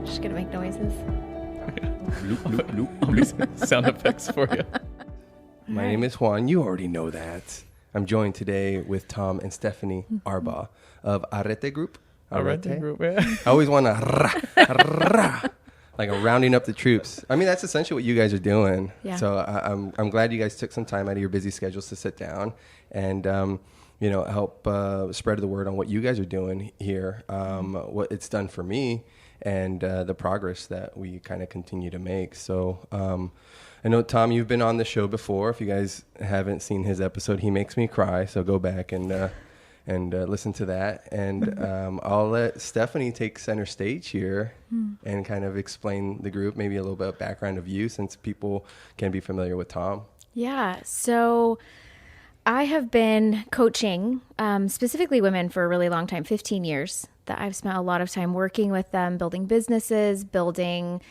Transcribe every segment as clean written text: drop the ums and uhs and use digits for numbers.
Just gonna make noises. Loop, loop. All these sound effects for you. My name is Juan. You already know that. I'm joined today with Tom and Stephanie Arbaugh of Arete Group. Arete Group, yeah. I always want to like a rounding up the troops. I mean, that's essentially what you guys are doing. Yeah. So I'm glad you guys took some time out of your busy schedules to sit down and help spread the word on what you guys are doing here, what it's done for me, and the progress that we kind of continue to make. So I know, Tom, you've been on the show before. If you guys haven't seen his episode, he makes me cry. So go back and listen to that. And I'll let Stephanie take center stage here and kind of explain the group, maybe a little bit of background of you, since people can be familiar with Tom. Yeah. So I have been coaching specifically women for a really long time, 15 years, that I've spent a lot of time working with them, building businesses, building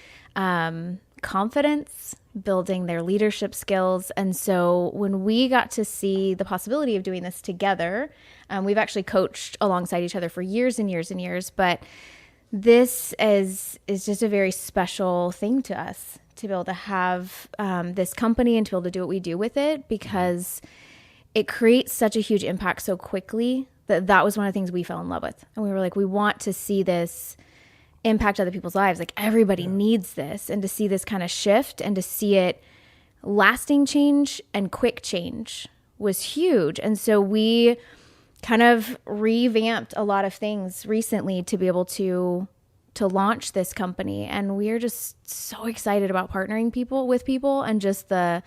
confidence, building their leadership skills. And so when we got to see the possibility of doing this together, we've actually coached alongside each other for years and years and years, but this is just a very special thing to us to be able to have this company and to be able to do what we do with it, because it creates such a huge impact so quickly that was one of the things we fell in love with. And we were like, we want to see this impact other people's lives. Like, everybody needs this, and to see this kind of shift and to see it lasting change and quick change was huge. And so we kind of revamped a lot of things recently to be able to launch this company. And we are just so excited about partnering with people and just the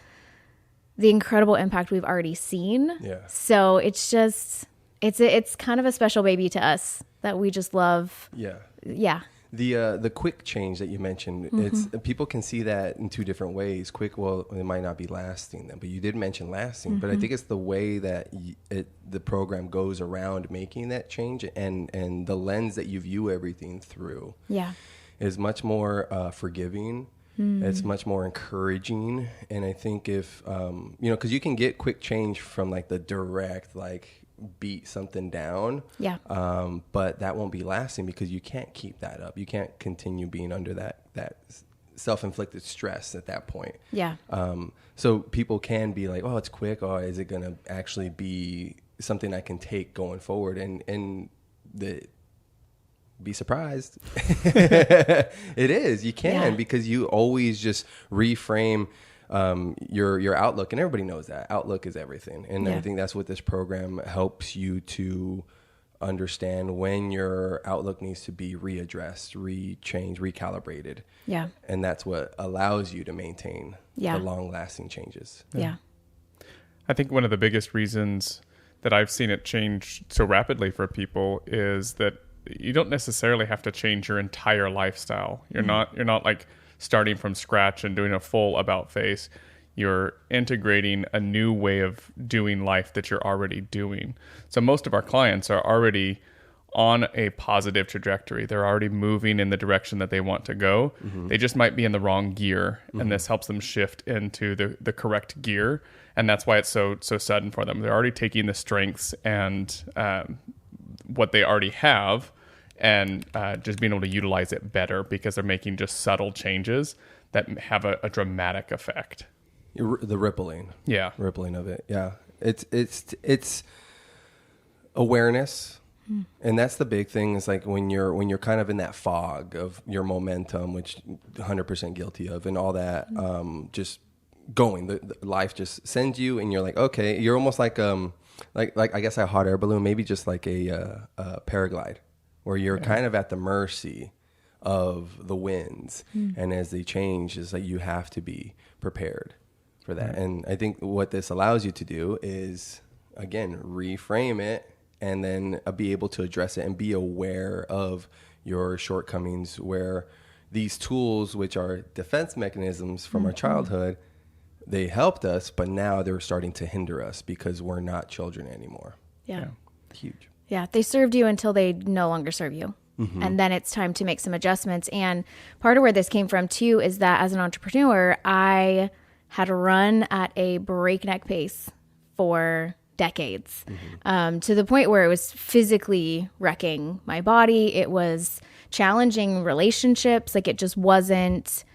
incredible impact we've already seen. Yeah. So it's just, it's kind of a special baby to us that we just love. Yeah. Yeah. The quick change that you mentioned, it's people can see that in two different ways. Quick, well, it might not be lasting, but you did mention lasting. But I think it's the way that the program goes around making that change, and the lens that you view everything through. Yeah, is much more forgiving. It's much more encouraging. And I think if because you can get quick change from like the direct beat something down. Yeah. But that won't be lasting, because you can't keep that up. You can't continue being under that self-inflicted stress at that point. Yeah. So people can be like, oh, it's quick. Oh, is it going to actually be something I can take going forward? And be surprised. It is. You can, because you always just reframe your outlook, and everybody knows that outlook is everything. And I think that's what this program helps you to understand, when your outlook needs to be readdressed, rechanged, recalibrated. Yeah. And that's what allows you to maintain the long-lasting changes. Yeah. I think one of the biggest reasons that I've seen it change so rapidly for people is that you don't necessarily have to change your entire lifestyle. You're not like starting from scratch and doing a full about face. You're integrating a new way of doing life that you're already doing. So most of our clients are already on a positive trajectory. They're already moving in the direction that they want to go. They just might be in the wrong gear, and this helps them shift into the correct gear. And that's why it's so sudden for them. They're already taking the strengths and what they already have, and just being able to utilize it better, because they're making just subtle changes that have a dramatic effect. The rippling of it. Yeah. It's awareness. And that's the big thing, is like when you're kind of in that fog of your momentum, which 100% guilty of, and all that, just going, the life just sends you, and you're like, okay, you're almost like I guess a hot air balloon, maybe just like a paraglide, where you're kind of at the mercy of the winds. And as they change, is like you have to be prepared for that. And I think what this allows you to do is again, reframe it and then be able to address it and be aware of your shortcomings, where these tools, which are defense mechanisms from our childhood, they helped us, but now they're starting to hinder us because we're not children anymore. Yeah. Huge. Yeah. They served you until they no longer serve you. And then it's time to make some adjustments. And part of where this came from too is that as an entrepreneur, I had run at a breakneck pace for decades, to the point where it was physically wrecking my body. It was challenging relationships. Like it just wasn't,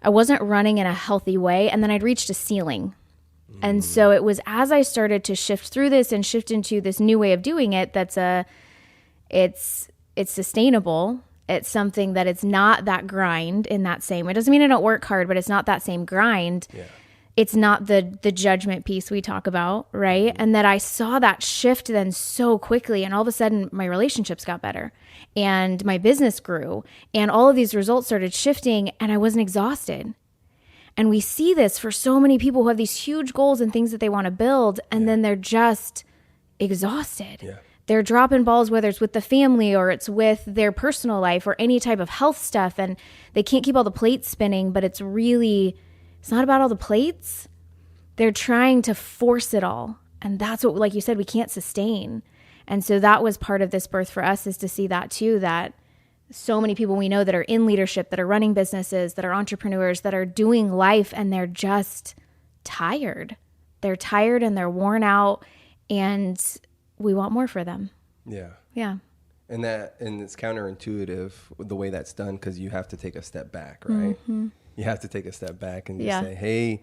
I wasn't running in a healthy way. And then I'd reached a ceiling. And so it was as I started to shift through this and shift into this new way of doing it, it's sustainable. It's something that it's not that grind in that same, it doesn't mean I don't work hard, but it's not that same grind. Yeah. It's not the judgment piece we talk about, right? And that I saw that shift then so quickly, and all of a sudden my relationships got better and my business grew and all of these results started shifting and I wasn't exhausted. And we see this for so many people who have these huge goals and things that they want to build, and then they're just exhausted. Yeah. They're dropping balls, whether it's with the family or it's with their personal life or any type of health stuff, and they can't keep all the plates spinning, but it's not about all the plates. They're trying to force it all. And that's what, like you said, we can't sustain. And so that was part of this birth for us, is to see that too, that so many people we know that are in leadership, that are running businesses, that are entrepreneurs, that are doing life, and they're just tired. They're tired and they're worn out, and we want more for them. Yeah. Yeah. And it's counterintuitive the way that's done, because you have to take a step back, right? You have to take a step back and just say, hey,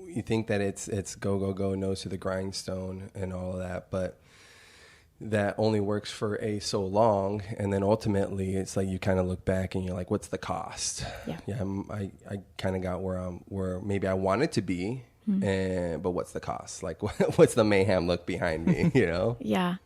you think that it's go, go, go, nose to the grindstone and all of that, but that only works for so long. And then ultimately it's like you kind of look back and you're like, what's the cost? Yeah. I kind of got where maybe I wanted to be, but what's the cost? Like, what's the mayhem look behind me, you know? Yeah.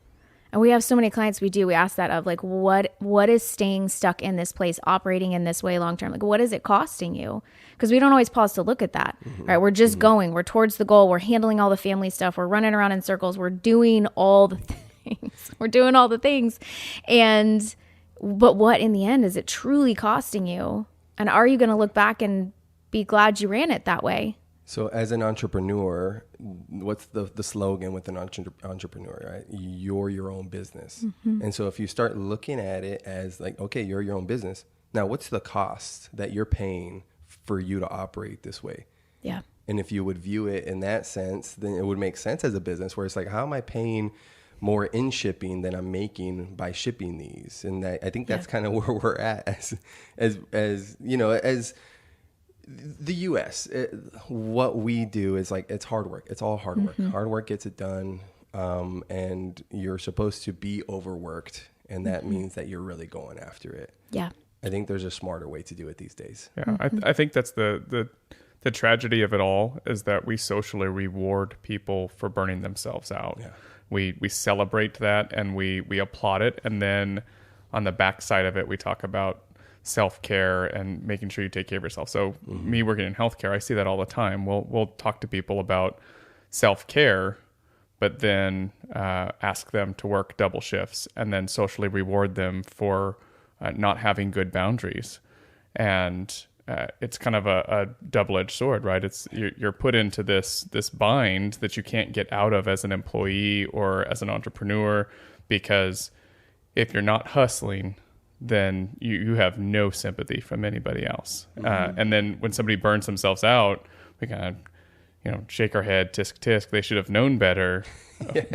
And we have so many clients we ask that of, like, what is staying stuck in this place, operating in this way long-term? Like, what is it costing you? Because we don't always pause to look at that, right? We're just going, we're towards the goal. We're handling all the family stuff. We're running around in circles. We're doing all the things. We're doing all the things. But what in the end is it truly costing you? And are you going to look back and be glad you ran it that way? So as an entrepreneur, what's the slogan with an entrepreneur, right? You're your own business. And so if you start looking at it as like, okay, you're your own business. Now, what's the cost that you're paying for you to operate this way? Yeah. And if you would view it in that sense, then it would make sense as a business, where it's like, how am I paying more in shipping than I'm making by shipping these? And I think that's kind of where we're at as you know, as the U.S. What we do is like, it's hard work. It's all hard work. Hard work gets it done. And you're supposed to be overworked. And that means that you're really going after it. Yeah. I think there's a smarter way to do it these days. Yeah. I think that's the tragedy of it all, is that we socially reward people for burning themselves out. Yeah. We celebrate that and we applaud it. And then on the backside of it, we talk about self-care and making sure you take care of yourself. So me working in healthcare, I see that all the time. We'll talk to people about self-care, but then ask them to work double shifts and then socially reward them for not having good boundaries. And it's kind of a double-edged sword, right? It's you're put into this bind that you can't get out of as an employee or as an entrepreneur, because if you're not hustling, then you have no sympathy from anybody else. And then when somebody burns themselves out, we kind of, shake our head, tisk tisk. They should have known better.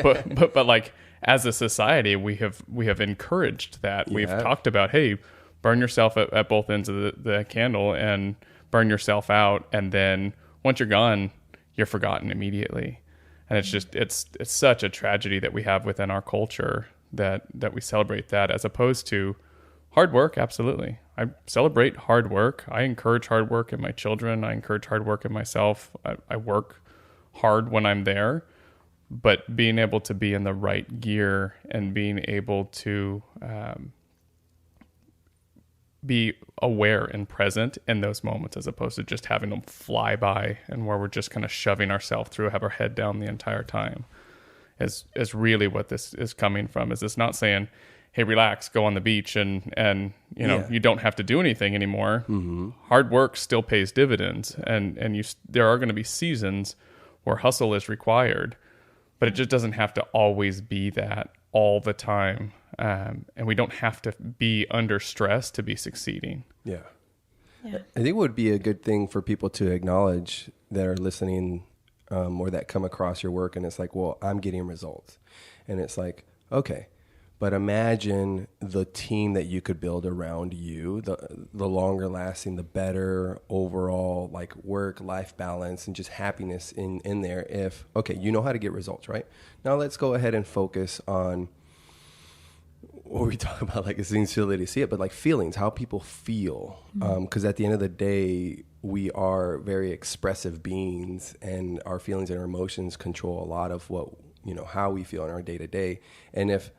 But like, as a society, we have encouraged that. We've talked about, hey, burn yourself at both ends of the candle and burn yourself out. And then once you're gone, you're forgotten immediately. And it's just, it's such a tragedy that we have within our culture that we celebrate that, as opposed to hard work. Absolutely. I celebrate hard work. I encourage hard work in my children. I encourage hard work in myself. I work hard when I'm there, but being able to be in the right gear and being able to be aware and present in those moments, as opposed to just having them fly by and where we're just kind of shoving ourselves through, have our head down the entire time. is really what this is coming from. Is it's not saying, hey, relax, go on the beach and you don't have to do anything anymore. Mm-hmm. Hard work still pays dividends, and there are going to be seasons where hustle is required, but it just doesn't have to always be that all the time. And we don't have to be under stress to be succeeding. Yeah. I think it would be a good thing for people to acknowledge that are listening or that come across your work, and it's like, well, I'm getting results. And it's like, okay, but imagine the team that you could build around you, the longer lasting, the better overall like work-life balance and just happiness in there. If, okay, you know how to get results, right? Now let's go ahead and focus on what we talk about, like it seems silly to see it, but like feelings, how people feel. Because at the end of the day, we are very expressive beings, and our feelings and our emotions control a lot of what, how we feel in our day to day. And if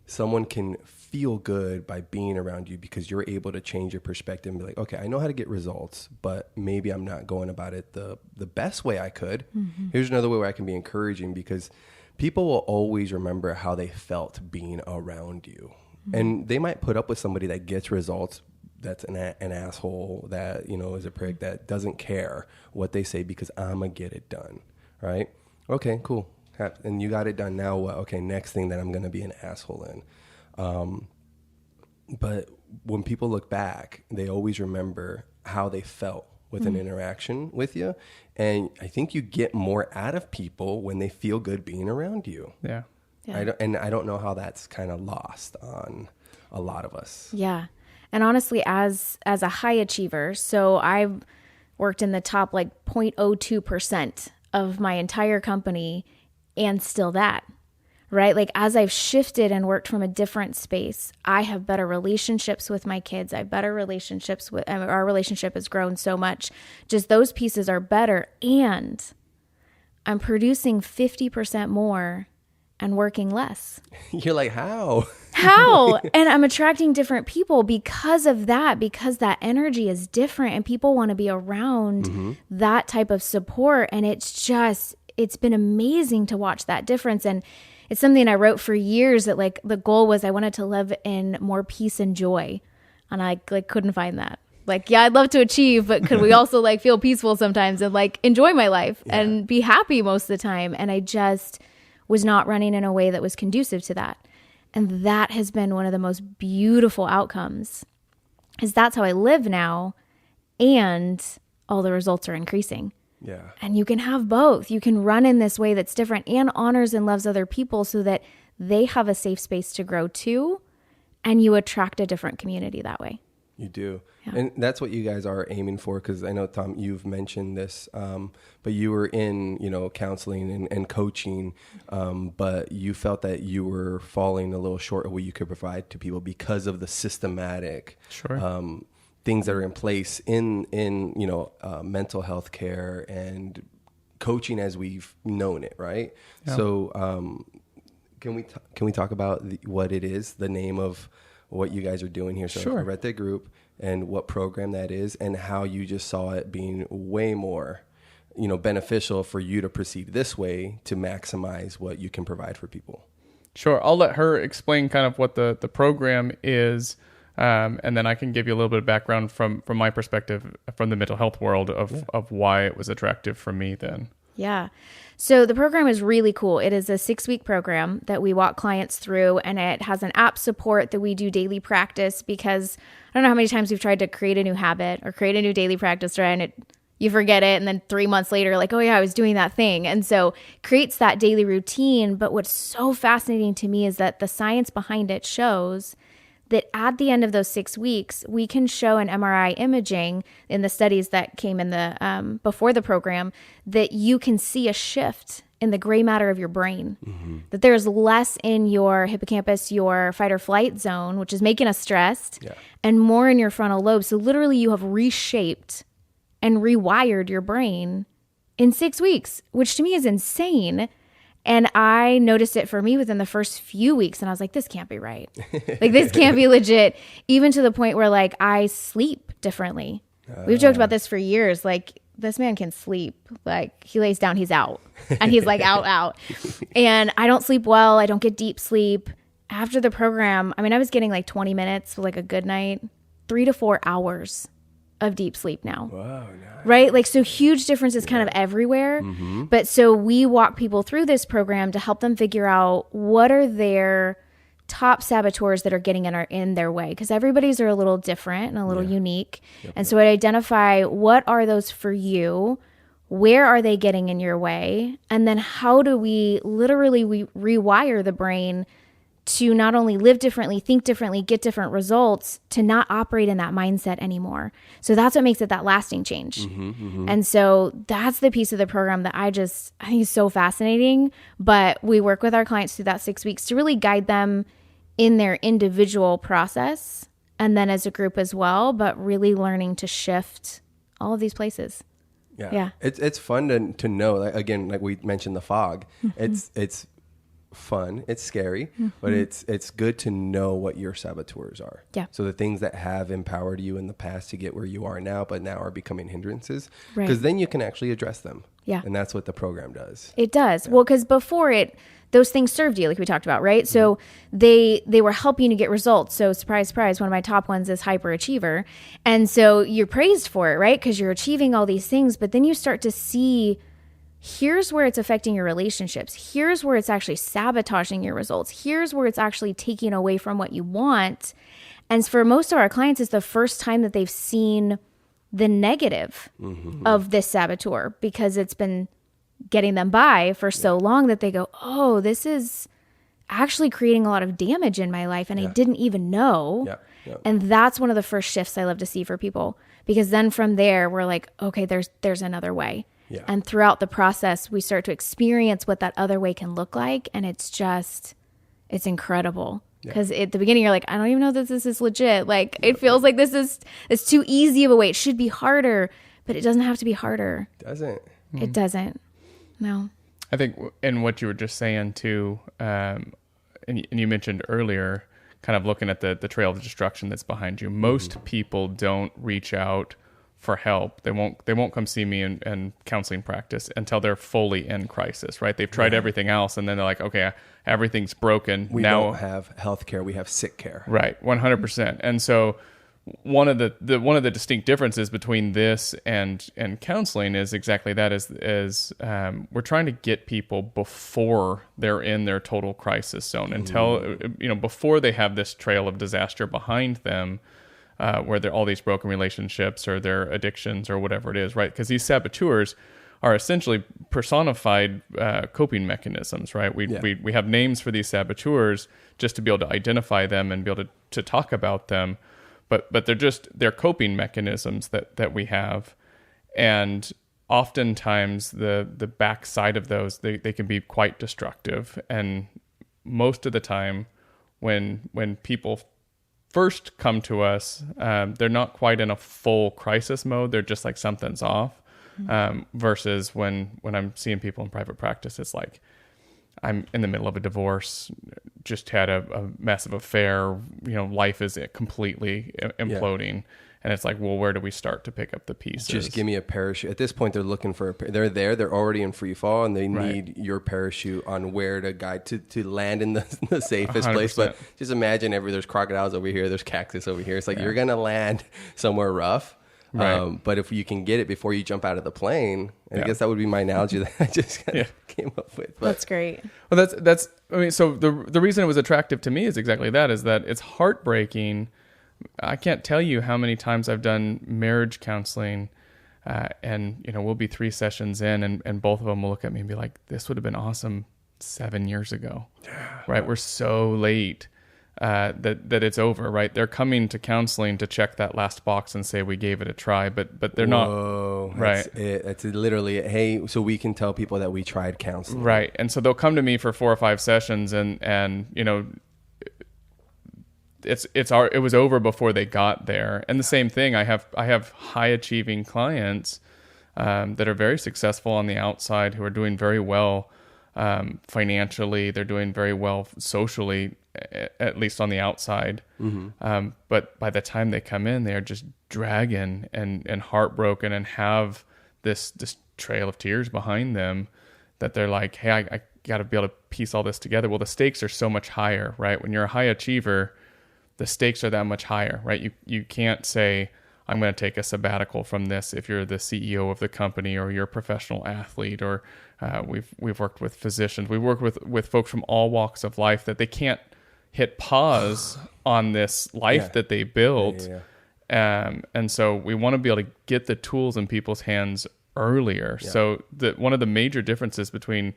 someone can feel good by being around you because you're able to change your perspective and be like, okay, I know how to get results, but maybe I'm not going about it the best way I could. Mm-hmm. Here's another way where I can be encouraging, because people will always remember how they felt being around you. Mm-hmm. And they might put up with somebody that gets results, that's an asshole, that, is a prick, that doesn't care what they say because I'm going to get it done, right? Okay, cool. And you got it done. Now what? Okay, next thing that I'm going to be an asshole in. But when people look back, they always remember how they felt with an interaction with you. And I think you get more out of people when they feel good being around you. Yeah. I don't know how that's kind of lost on a lot of us. Yeah. And honestly, as a high achiever, so I've worked in the top like 0.02% of my entire company, and still that, right? Like as I've shifted and worked from a different space, I have better relationships with my kids. I have better relationships with, our relationship has grown so much. Just those pieces are better. And I'm producing 50% more and working less. You're like, how? How? And I'm attracting different people because of that, because that energy is different and people want to be around that type of support. And it's been amazing to watch that difference. And it's something I wrote for years, that like the goal was I wanted to live in more peace and joy. And I like couldn't find that. Like, yeah, I'd love to achieve, but could we also like feel peaceful sometimes and like enjoy my life and be happy most of the time? And I just was not running in a way that was conducive to that. And that has been one of the most beautiful outcomes, is that's how I live now, and all the results are increasing. Yeah. And you can have both. You can run in this way that's different and honors and loves other people so that they have a safe space to grow too, and you attract a different community that way. You do. Yeah. And that's what you guys are aiming for, because I know, Tom, you've mentioned this, but you were in, counseling and coaching, but you felt that you were falling a little short of what you could provide to people because of the systematic things that are in place in mental health care and coaching as we've known it, right? Yeah. So can we talk about what it is, the name of what you guys are doing here? So Arete Group, and what program that is, and how you just saw it being way more, beneficial for you to proceed this way to maximize what you can provide for people. Sure. I'll let her explain kind of what the program is. And then I can give you a little bit of background from my perspective, from the mental health world of why it was attractive for me then. Yeah. So the program is really cool. It is a 6-week program that we walk clients through, and it has an app support that we do daily practice, because I don't know how many times we've tried to create a new habit or create a new daily practice, right? And you forget it. And then 3 months later, like, oh yeah, I was doing that thing. And so creates that daily routine. But what's so fascinating to me is that the science behind it shows that at the end of those 6 weeks, we can show an MRI imaging in the studies that came in the before the program, that you can see a shift in the gray matter of your brain, that there's less in your hippocampus, your fight or flight zone, which is making us stressed, and more in your frontal lobe. So literally you have reshaped and rewired your brain in 6 weeks, which to me is insane. And I noticed it for me within the first few weeks, and I was like, this can't be right. Like, this can't be legit. Even to the point where, like, I sleep differently. We've joked about this for years. Like, this man can sleep. Like, he lays down, he's out. And he's like, out. And I don't sleep well. I don't get deep sleep. After the program, I mean, I was getting like 20 minutes with like a good night, 3 to 4 hours of deep sleep now. Wow, nice. Right? Like, so huge differences kind of everywhere. But so we walk people through this program to help them figure out what are their top saboteurs that are getting in their way, because everybody's are a little different and a little unique. And so I identify what are those for you, where are they getting in your way, and then how do we rewire the brain to not only live differently, think differently, get different results, to not operate in that mindset anymore. So that's what makes it that lasting change. And so that's the piece of the program that I think is so fascinating. But we work with our clients through that 6 weeks to really guide them in their individual process, and then as a group as well, but really learning to shift all of these places. Yeah. It's fun to know, like, again, like we mentioned the fog, it's fun, it's scary, but it's good to know what your saboteurs are. Yeah. So the things that have empowered you in the past to get where you are now, but now are becoming hindrances, because then you can actually address them. Yeah. And that's what the program does. It does. Yeah. Well, because before those things served you, like we talked about, right? So they were helping you to get results. So surprise, surprise, one of my top ones is hyperachiever. And so you're praised for it, right? Because you're achieving all these things, but then you start to see, here's where it's affecting your relationships. Here's where it's actually sabotaging your results. Here's where it's actually taking away from what you want. And for most of our clients, it's the first time that they've seen the negative of this saboteur, because it's been getting them by for so long that they go, oh, this is actually creating a lot of damage in my life, and I didn't even know. And that's one of the first shifts I love to see for people, because then from there we're like, okay, there's another way. And throughout the process, we start to experience what that other way can look like. And it's incredible. Because at the beginning, you're like, I don't even know that this is legit. Like, it feels like it's too easy of a way. It should be harder, but it doesn't have to be harder. It doesn't. No. I think, and what you were just saying too, and you mentioned earlier, kind of looking at the trail of destruction that's behind you. Most people don't reach out for help. They won't come see me in counseling practice until they're fully in crisis, right? They've tried everything else, and then they're like, okay, everything's broken. We now don't have health care, we have sick care. Right, 100%. And so one of the distinct differences between this and counseling is exactly that, is we're trying to get people before they're in their total crisis zone, until before they have this trail of disaster behind them, where all these broken relationships or their addictions or whatever it is, right? Because these saboteurs are essentially personified coping mechanisms, right? We have names for these saboteurs just to be able to identify them and be able to talk about them, but they're coping mechanisms that we have, and oftentimes the backside of those, they can be quite destructive. And most of the time, when people first come to us, they're not quite in a full crisis mode. They're just like, something's off. Versus when I'm seeing people in private practice, it's like, I'm in the middle of a divorce, just had a massive affair, life is completely imploding. And it's like, well, where do we start to pick up the pieces? Just give me a parachute. At this point, they're looking for they're already in free fall, and they need your parachute on where to guide to land in the safest 100%. Place. But just imagine there's crocodiles over here, there's cactus over here. It's like, you're going to land somewhere rough. Right. But if you can get it before you jump out of the plane, I guess that would be my analogy that I just came up with. But that's great. Well, that's. I mean, so the reason it was attractive to me is exactly that. Is that it's heartbreaking. I can't tell you how many times I've done marriage counseling, and we'll be 3 sessions in, and both of them will look at me and be like, "This would have been awesome 7 years ago." Right? We're so late. That it's over, right? They're coming to counseling to check that last box and say we gave it a try, but they're not. Right. That's literally it. Hey, so we can tell people that we tried counseling. Right. And so they'll come to me for 4 or 5 sessions, and it was over before they got there. And the same thing, I have high achieving clients that are very successful on the outside, who are doing very well financially. They're doing very well socially, at least on the outside. But by the time they come in, they are just dragging and heartbroken, and have this trail of tears behind them that they're like, hey, I got to be able to piece all this together. Well, the stakes are so much higher, right? When you're a high achiever, the stakes are that much higher, right? You can't say, I'm going to take a sabbatical from this if you're the CEO of the company or you're a professional athlete, or we've worked with physicians. We work with folks from all walks of life that they can't hit pause on this life that they built. And so we want to be able to get the tools in people's hands earlier. Yeah. So one of the major differences between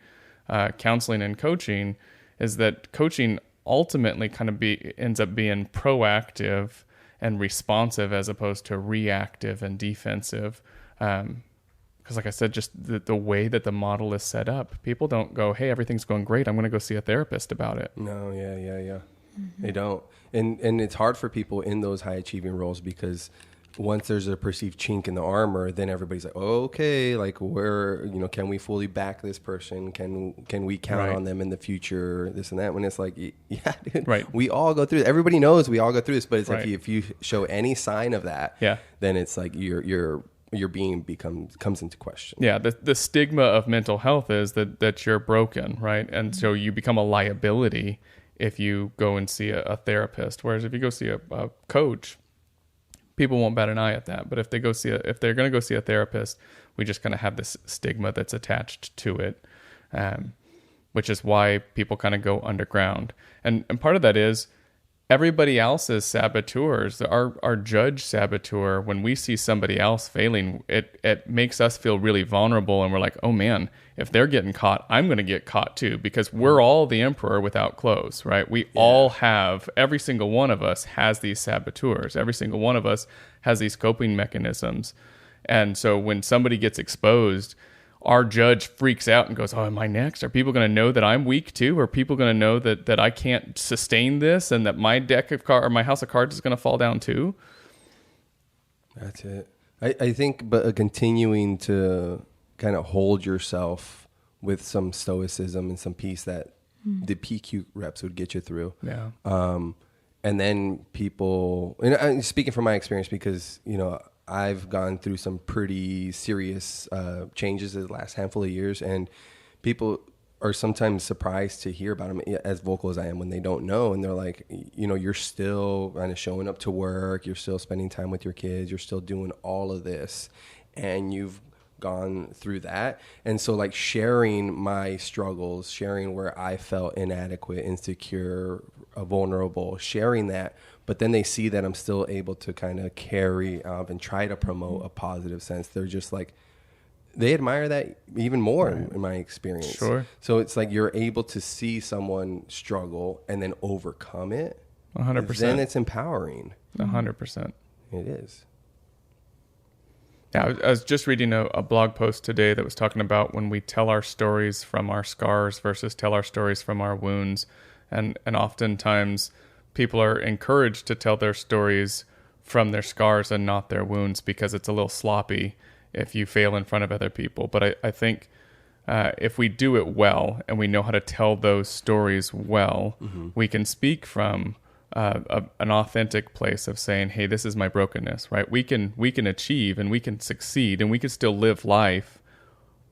counseling and coaching is that coaching ultimately kind of ends up being proactive and responsive as opposed to reactive and defensive. Because like I said, just the way that the model is set up, people don't go, hey, everything's going great, I'm going to go see a therapist about it. No, yeah. Mm-hmm. They don't. And it's hard for people in those high achieving roles because once there's a perceived chink in the armor, then everybody's like, oh, okay, like can we fully back this person? Can we count on them in the future? This and that. When it's like, yeah, dude, we all go through it. Everybody knows we all go through this, but it's like if you show any sign of that, then it's like your being comes into question. Yeah, the stigma of mental health is that you're broken, right? And so you become a liability if you go and see a therapist. Whereas if you go see a coach, people won't bat an eye at that. But if they're going to go see a therapist, we just kind of have this stigma that's attached to it, which is why people kind of go underground. And part of that is everybody else's saboteurs, our judge saboteur, when we see somebody else failing, it makes us feel really vulnerable. And we're like, oh man, if they're getting caught, I'm going to get caught too, because we're all the emperor without clothes, right? We all have, every single one of us has these saboteurs. Every single one of us has these coping mechanisms. And so when somebody gets exposed, our judge freaks out and goes, oh, am I next? Are people going to know that I'm weak too? Are people going to know that I can't sustain this and that my deck of cards or my house of cards is going to fall down too? That's it. I think, but continuing to kind of hold yourself with some stoicism and some peace that the PQ reps would get you through. Yeah. And then people, and I'm speaking from my experience because, I've gone through some pretty serious changes in the last handful of years, and people are sometimes surprised to hear about them as vocal as I am when they don't know. And they're like, you're still kind of showing up to work. You're still spending time with your kids. You're still doing all of this, and you've gone through that. And so like sharing my struggles, sharing where I felt inadequate, insecure, vulnerable, sharing that, but then they see that I'm still able to kind of carry up and try to promote a positive sense. They're just like, they admire that even more in my experience. Sure. So it's like you're able to see someone struggle and then overcome it. 100%. Then it's empowering. 100%. It is. Yeah, I was just reading a blog post today that was talking about when we tell our stories from our scars versus tell our stories from our wounds. And oftentimes people are encouraged to tell their stories from their scars and not their wounds because it's a little sloppy if you fail in front of other people. But I think if we do it well and we know how to tell those stories well, we can speak from an authentic place of saying, hey, this is my brokenness, right? We can achieve and we can succeed and we can still live life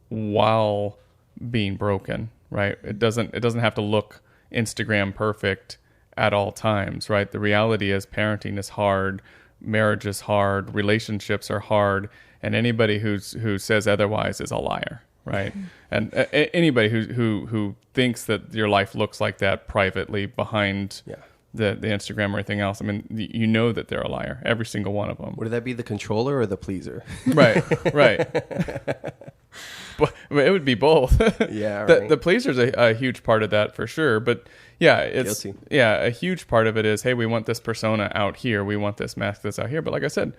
while being broken, right? It doesn't have to look Instagram perfect at all times, right? The reality is parenting is hard, marriage is hard, relationships are hard, and anybody who says otherwise is a liar, right? And anybody who thinks that your life looks like that privately behind the Instagram or anything else, I mean, you know that they're a liar, every single one of them. Would that be the controller or the pleaser? Right. But it would be both. Yeah, right. The pleaser's a huge part of that for sure. But yeah, it's guilty. Yeah, a huge part of it is, hey, we want this persona out here, we want this mask that's out here. But like I said,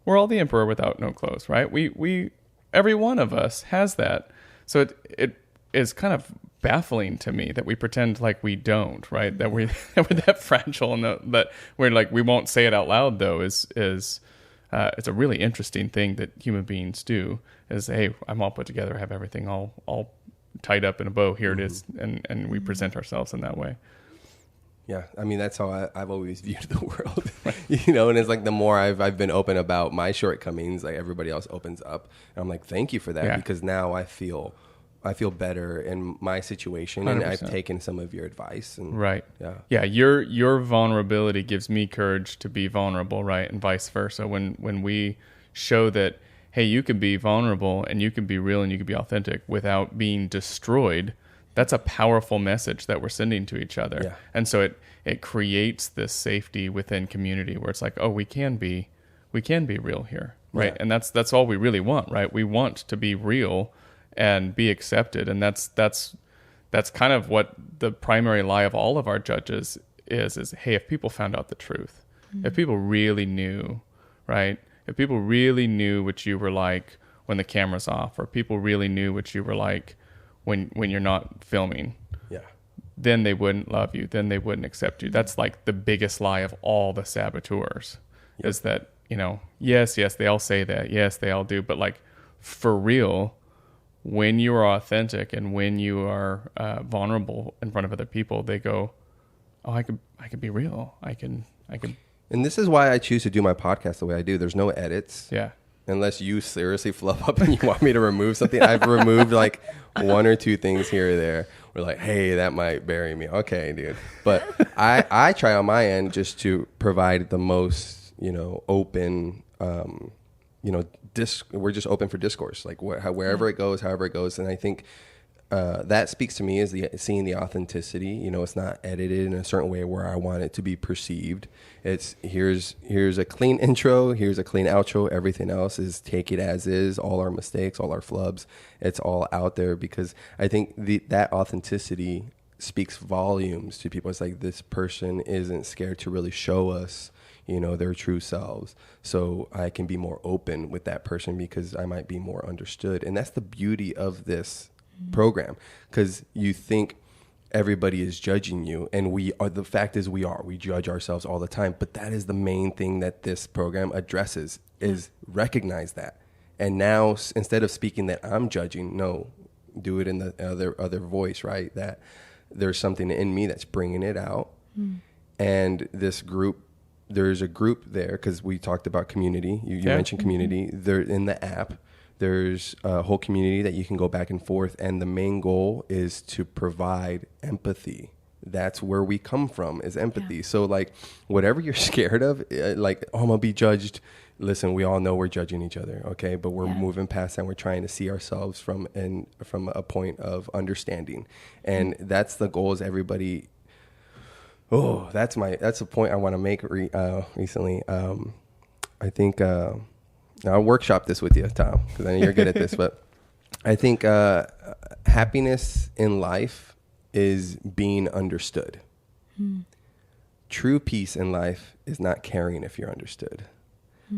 we're all the emperor without no clothes, right? We every one of us has that. So it is kind of baffling to me that we pretend like we don't, right? That we're that fragile, and that we're like, we won't say it out loud though is it's a really interesting thing that human beings do is, hey, I'm all put together, I have everything all tied up in a bow, here it is, and we present ourselves in that way. Yeah, I mean, that's how I've always viewed the world. And it's like the more I've been open about my shortcomings, like everybody else opens up. And I'm like, thank you for that, because now I feel better in my situation, 100%. And I've taken some of your advice. And right. Yeah. Your vulnerability gives me courage to be vulnerable, right? And vice versa. When we show that, hey, you can be vulnerable and you can be real and you can be authentic without being destroyed, that's a powerful message that we're sending to each other. Yeah. And so it creates this safety within community where it's like, oh, we can be real here, right? Yeah. And that's all we really want, right? We want to be real and be accepted. And that's kind of what the primary lie of all of our judges is, hey, if people found out the truth, if people really knew, right? If people really knew what you were like when the camera's off, or people really knew what you were like when you're not filming, then they wouldn't love you. Then they wouldn't accept you. That's like the biggest lie of all the saboteurs, is that, yes, they all say that. Yes, they all do. But like, for real, when you are authentic and when you are vulnerable in front of other people, they go, oh, I could be real. I can. And this is why I choose to do my podcast the way I do. There's no edits. Yeah. Unless you seriously fluff up and you want me to remove something. I've removed like one or two things here or there. We're like, hey, that might bury me. Okay, dude. But I try on my end just to provide the most, open, we're just open for discourse, like wherever it goes, however it goes. And I think that speaks to me is seeing the authenticity. It's not edited in a certain way where I want it to be perceived. It's here's a clean intro, here's a clean outro. Everything else is take it as is. All our mistakes, all our flubs, it's all out there, because I think that authenticity speaks volumes to people. It's like, this person isn't scared to really show us, their true selves. So I can be more open with that person because I might be more understood. And that's the beauty of this program, because you think everybody is judging you, and the fact is we judge ourselves all the time. But that is the main thing that this program addresses, is recognize that. And now, instead of speaking that I'm judging, no, do it in the other voice, right? That there's something in me that's bringing it out. And this group, there's a group there, because we talked about community. You mentioned community. They're in the app. There's a whole community that you can go back and forth. And the main goal is to provide empathy. That's where we come from, is empathy. Yeah. So like, whatever you're scared of, like, oh, I'm going to be judged. Listen, we all know we're judging each other. Okay. But we're moving past that. And we're trying to see ourselves from a point of understanding. And that's the goal, is everybody. Oh, that's the point I want to make recently. I think, I'll workshop this with you, Tom, because I know you're good at this. But I think happiness in life is being understood. True peace in life is not caring if you're understood.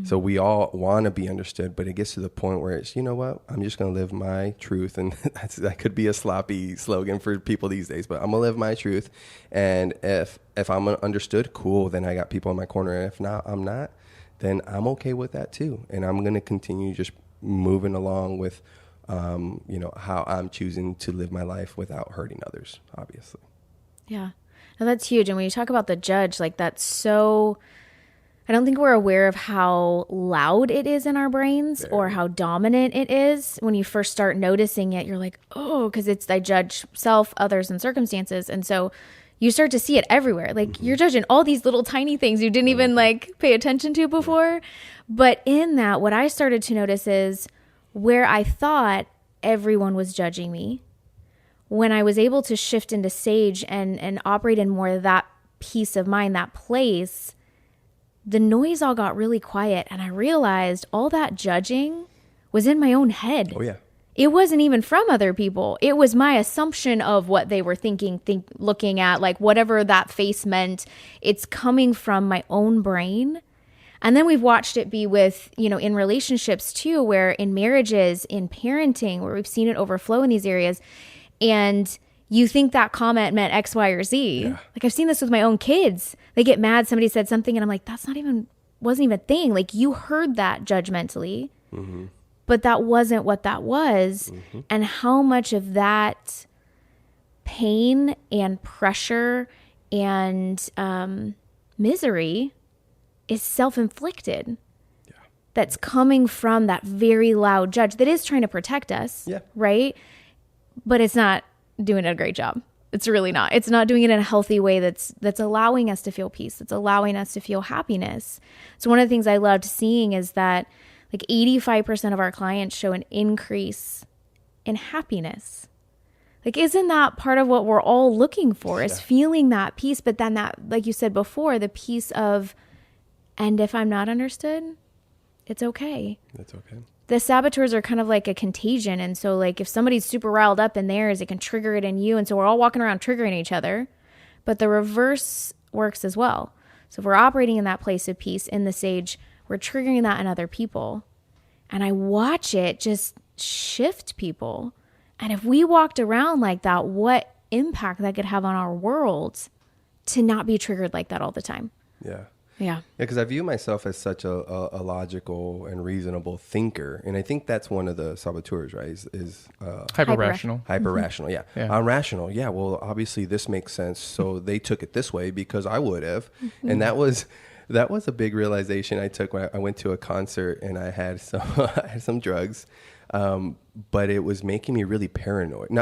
So we all want to be understood, but it gets to the point where it's, you know what, I'm just going to live my truth. And that could be a sloppy slogan for people these days, but I'm going to live my truth. And if I'm understood, cool, then I got people in my corner. And if not, I'm not. Then I'm okay with that too. And I'm going to continue just moving along with, how I'm choosing to live my life without hurting others, obviously. Yeah. No, that's huge. And when you talk about the judge, like, that's so, I don't think we're aware of how loud it is in our brains or how dominant it is. When you first start noticing it, you're like, oh, because I judge self, others, and circumstances. And so you start to see it everywhere. Like, you're judging all these little tiny things you didn't even pay attention to before. But in that, what I started to notice is where I thought everyone was judging me, when I was able to shift into sage and operate in more of that peace of mind, that place, the noise all got really quiet. And I realized all that judging was in my own head. Oh, yeah. It wasn't even from other people. It was my assumption of what they were thinking, looking at, like whatever that face meant. It's coming from my own brain. And then we've watched it be with, in relationships too, where in marriages, in parenting, where we've seen it overflow in these areas. And you think that comment meant X, Y, or Z. Yeah. Like, I've seen this with my own kids. They get mad, somebody said something, and I'm like, wasn't even a thing. Like, you heard that judgmentally. Mm-hmm. But that wasn't what that was. Mm-hmm. And how much of that pain and pressure and misery is self-inflicted. That's coming from that very loud judge that is trying to protect us, right? But it's not doing a great job. It's really not. It's not doing it in a healthy way that's allowing us to feel peace. That's allowing us to feel happiness. So one of the things I loved seeing is that like 85% of our clients show an increase in happiness. Like, isn't that part of what we're all looking for, is feeling that peace? But then that, like you said before, the peace of, and if I'm not understood, it's okay. That's okay. The saboteurs are kind of like a contagion. And so like if somebody's super riled up in theirs, it can trigger it in you. And so we're all walking around triggering each other. But the reverse works as well. So if we're operating in that place of peace in the sage, we're triggering that in other people. And I watch it just shift people. And if we walked around like that, what impact that could have on our world to not be triggered like that all the time. Yeah. Yeah. Yeah, because I view myself as such a logical and reasonable thinker. And I think that's one of the saboteurs, right? Is hyper-rational. Hyper-rational, yeah. I'm rational. Yeah, well, obviously this makes sense. So they took it this way because I would have. And that was a big realization I took when I went to a concert and I had some drugs. But it was making me really judgmental.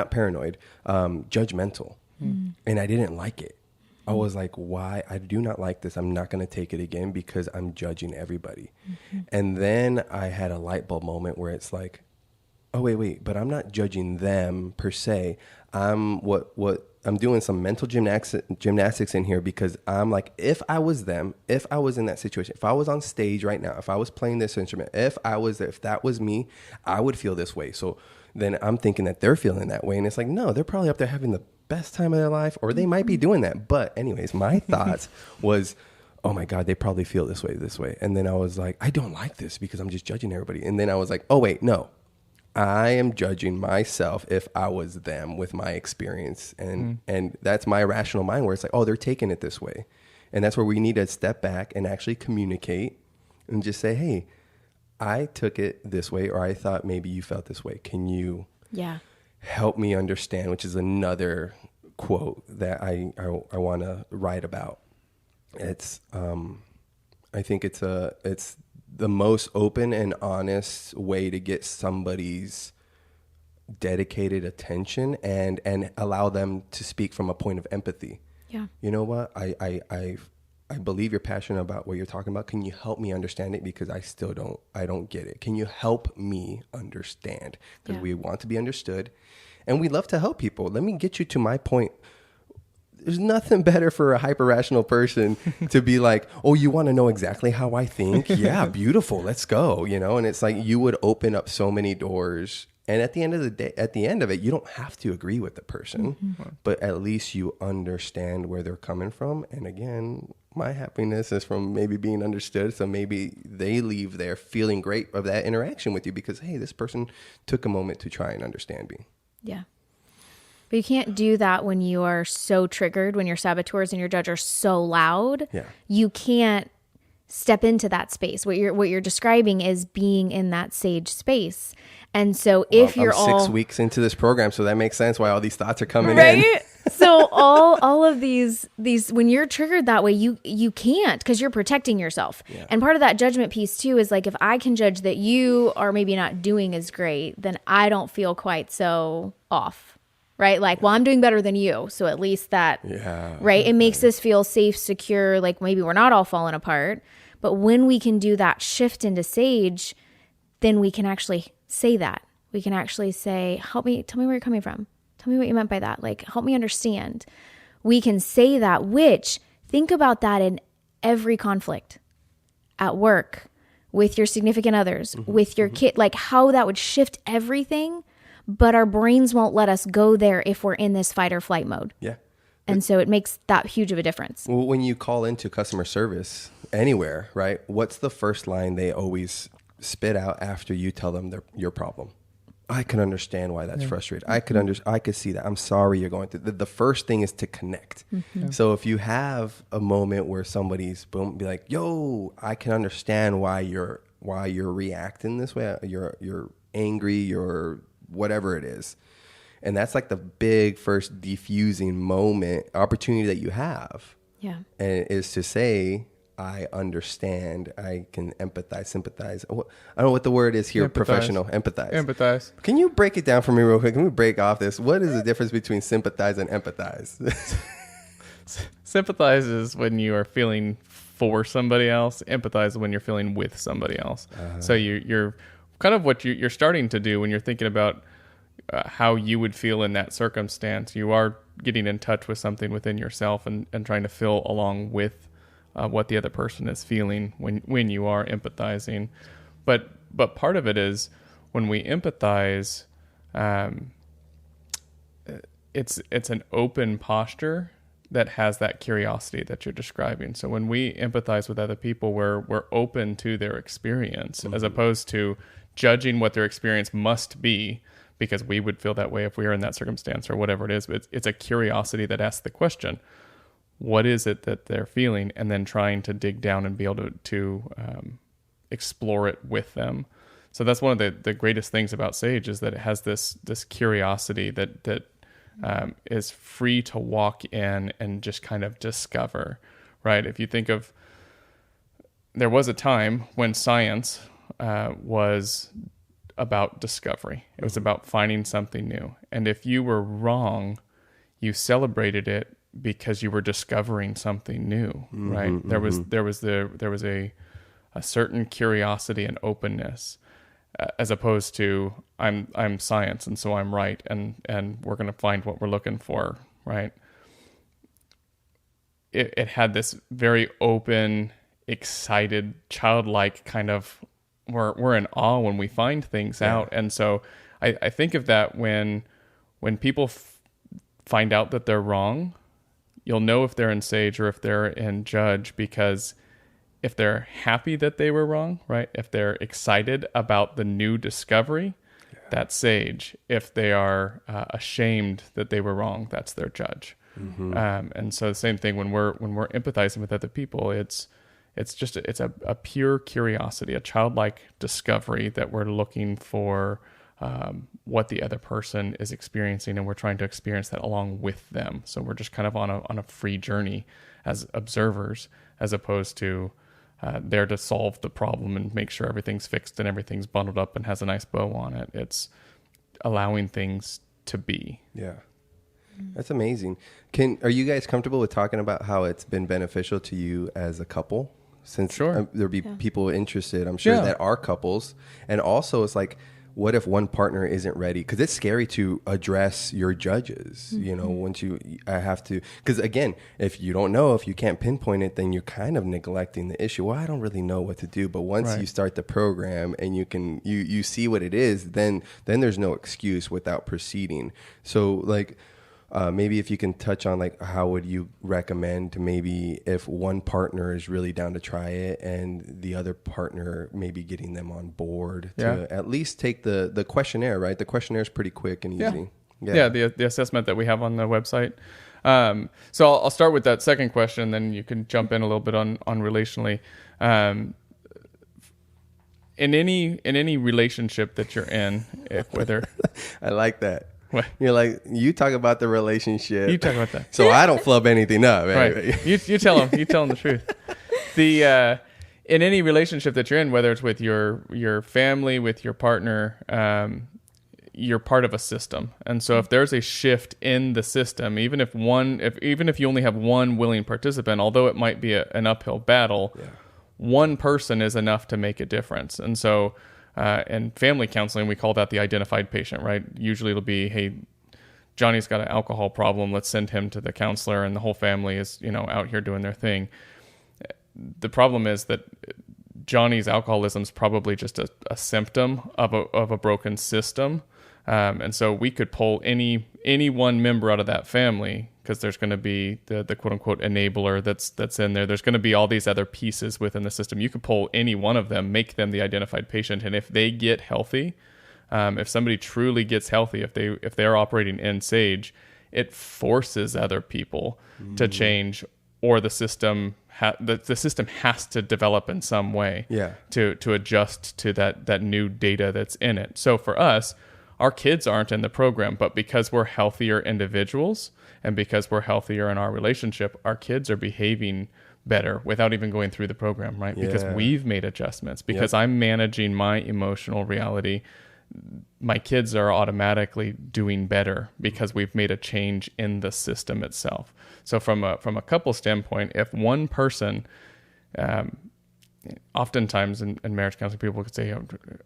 And I didn't like it. I was like, why? I do not like this. I'm not going to take it again because I'm judging everybody. And then I had a light bulb moment where it's like, oh, wait, but I'm not judging them per se. I'm doing some mental gymnastics in here because I'm like, if I was them, if I was in that situation, if I was on stage right now, if I was playing this instrument, if that was me, I would feel this way. So then I'm thinking that they're feeling that way. And it's like, no, they're probably up there having the best time of their life, or they might be doing that. But anyways, my thoughts was, oh my God, they probably feel this way. And then I was like, I don't like this because I'm just judging everybody. And then I was like, oh wait, no, I am judging myself if I was them with my experience. And that's my rational mind where it's like, oh, they're taking it this way. And that's where we need to step back and actually communicate and just say, hey, I took it this way, or I thought maybe you felt this way. Can you help me understand? Which is another quote that I want to write about. It's I think it's the most open and honest way to get somebody's dedicated attention and allow them to speak from a point of empathy. Yeah. You know what? I believe you're passionate about what you're talking about. Can you help me understand it? Because I don't get it. Can you help me understand? Because we want to be understood and we love to help people. Let me get you to my point. There's nothing better for a hyper-rational person to be like, oh, you want to know exactly how I think? Yeah, beautiful. Let's go. You know, and it's like you would open up so many doors. And at the end of the day, at the end of it, you don't have to agree with the person, but at least you understand where they're coming from. And again, my happiness is from maybe being understood. So maybe they leave there feeling great of that interaction with you because, hey, this person took a moment to try and understand me. Yeah. But you can't do that when you are so triggered, when your saboteurs and your judge are so loud. Yeah. You can't step into that space. What you're describing is being in that sage space. And so if you're I'm 6 weeks into this program, so that makes sense why all these thoughts are coming in. So all of these when you're triggered that way, you can't, because you're protecting yourself. Yeah. And part of that judgment piece too is like, if I can judge that you are maybe not doing as great, then I don't feel quite so off. Right? Like, well, I'm doing better than you. So at least that, right? It makes us feel safe, secure, like maybe we're not all falling apart. But when we can do that shift into sage, then we can actually say that. We can actually say, help me, tell me where you're coming from. Tell me what you meant by that. Like, help me understand. We can say that, which, think about that in every conflict, at work, with your significant others, with your kid, like how that would shift everything. But our brains won't let us go there if we're in this fight or flight mode. Yeah. And so it makes that huge of a difference. Well, when you call into customer service anywhere, right, what's the first line they always spit out after you tell them your problem? I can understand why that's frustrating. I could see that. I'm sorry you're going through. The first thing is to connect. So if you have a moment where somebody's be like, yo, I can understand why you're reacting this way. You're angry, you're whatever it is. And that's like the big first diffusing opportunity that you have. Yeah. And it is to say, I understand, I can empathize, sympathize. I don't know what the word is here. Professional. Empathize. Can you break it down for me real quick? Can we break off this? What is the difference between sympathize and empathize? Sympathize is when you are feeling for somebody else. Empathize is when you're feeling with somebody else. So you're kind of what you're starting to do when you're thinking about how you would feel in that circumstance. You are getting in touch with something within yourself and trying to feel along with what the other person is feeling when you are empathizing. But part of it is when we empathize, it's an open posture that has that curiosity that you're describing. So when we empathize with other people, we're open to their experience, as opposed to judging what their experience must be, because we would feel that way if we were in that circumstance or whatever it is. But it's a curiosity that asks the question, what is it that they're feeling? And then trying to dig down and be able to explore it with them. So that's one of the greatest things about Sage, is that it has this curiosity that is free to walk in and just kind of discover, right? If you think of, there was a time when science was about discovery. It was about finding something new. And if you were wrong, you celebrated it because you were discovering something new, right? There was a certain curiosity and openness, as opposed to I'm science and so I'm right and we're going to find what we're looking for, right? It had this very open, excited, childlike kind of, we're in awe when we find things out. And so I think of that when people find out that they're wrong, you'll know if they're in Sage or if they're in Judge, because if they're happy that they were wrong, right? If they're excited about the new discovery, that's Sage. If they are ashamed that they were wrong, that's their Judge. And so the same thing when we're empathizing with other people, it's a pure curiosity, a childlike discovery that we're looking for what the other person is experiencing, and we're trying to experience that along with them. So we're just kind of on a free journey as observers, as opposed to there to solve the problem and make sure everything's fixed and everything's bundled up and has a nice bow on it. It's allowing things to be. Yeah. That's amazing. Are you guys comfortable with talking about how it's been beneficial to you as a couple? Since there'll be people interested, I'm sure, that are couples. And also it's like, what if one partner isn't ready? Because it's scary to address your judges, you know, once I have to, because again, if you don't know, if you can't pinpoint it, then you're kind of neglecting the issue. Well, I don't really know what to do. But once you start the program and you see what it is, then there's no excuse without proceeding. So like, maybe if you can touch on like, how would you recommend to maybe if one partner is really down to try it and the other partner maybe getting them on board to at least take the questionnaire, right? The questionnaire is pretty quick and easy. Yeah, the assessment that we have on the website. So I'll start with that second question, then you can jump in a little bit on relationally. In any relationship that you're in, whether I like that. What? You're like, you talk about the relationship. You talk about that. So I don't flub anything up. Right. You tell them. You tell them the truth. In any relationship that you're in, whether it's with your family, with your partner, you're part of a system. And so if there's a shift in the system, even if you only have one willing participant, although it might be an uphill battle, one person is enough to make a difference. And so in family counseling, we call that the identified patient, right? Usually it'll be, hey, Johnny's got an alcohol problem. Let's send him to the counselor, and the whole family is, out here doing their thing. The problem is that Johnny's alcoholism is probably just a symptom of a broken system. And so we could pull any one member out of that family, because there's going to be the quote unquote enabler that's in there. There's going to be all these other pieces within the system. You could pull any one of them, make them the identified patient. And if they get healthy, if somebody truly gets healthy, if they're operating in Sage, it forces other people to change, or the system the system has to develop in some way to adjust to that new data that's in it. So for us, our kids aren't in the program, but because we're healthier individuals and because we're healthier in our relationship, our kids are behaving better without even going through the program, right? Because we've made adjustments, because I'm managing my emotional reality. My kids are automatically doing better because we've made a change in the system itself. So from a couple standpoint, if one person, oftentimes in marriage counseling, people could say,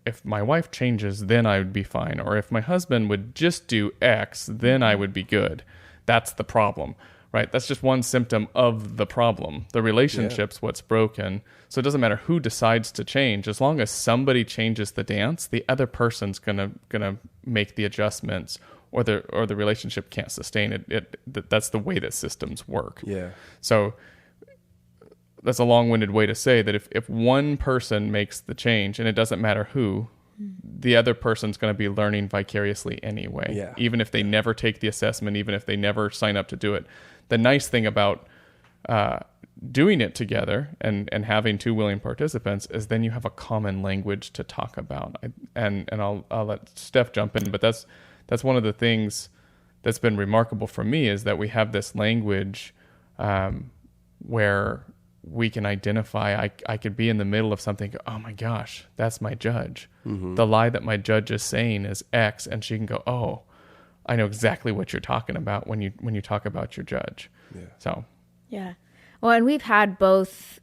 if my wife changes, then I would be fine. Or if my husband would just do X, then I would be good. That's the problem, right? That's just one symptom of the problem. The relationship's what's broken. So it doesn't matter who decides to change. As long as somebody changes the dance, the other person's gonna make the adjustments, or the relationship can't sustain it. That's the way that systems work. Yeah. So that's a long-winded way to say that if one person makes the change, and it doesn't matter who, the other person's going to be learning vicariously anyway, even if they never take the assessment, even if they never sign up to do it. The nice thing about doing it together and having two willing participants is then you have a common language to talk about. And I'll let Steph jump in, but that's one of the things that's been remarkable for me, is that we have this language where we can identify. I could be in the middle of something, go, oh my gosh, that's my judge. Mm-hmm. The lie that my judge is saying is X, and she can go, oh, I know exactly what you're talking about when you talk about your judge. Yeah. So. Yeah. Well, and we've had both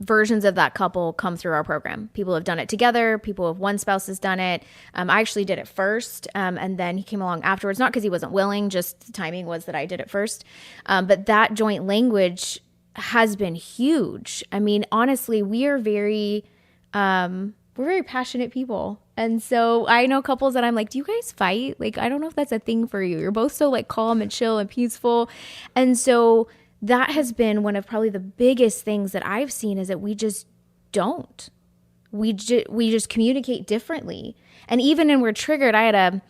versions of that couple come through our program. People have done it together. People have one spouse has done it. I actually did it first, and then he came along afterwards. Not because he wasn't willing, just the timing was that I did it first. But that joint language has been huge. I mean, honestly, we're very passionate people. And so I know couples that I'm like, do you guys fight? Like, I don't know if that's a thing for you. You're both so like calm and chill and peaceful. And so that has been one of probably the biggest things that I've seen, is that we just don't. We just communicate differently. And even when we're triggered, I had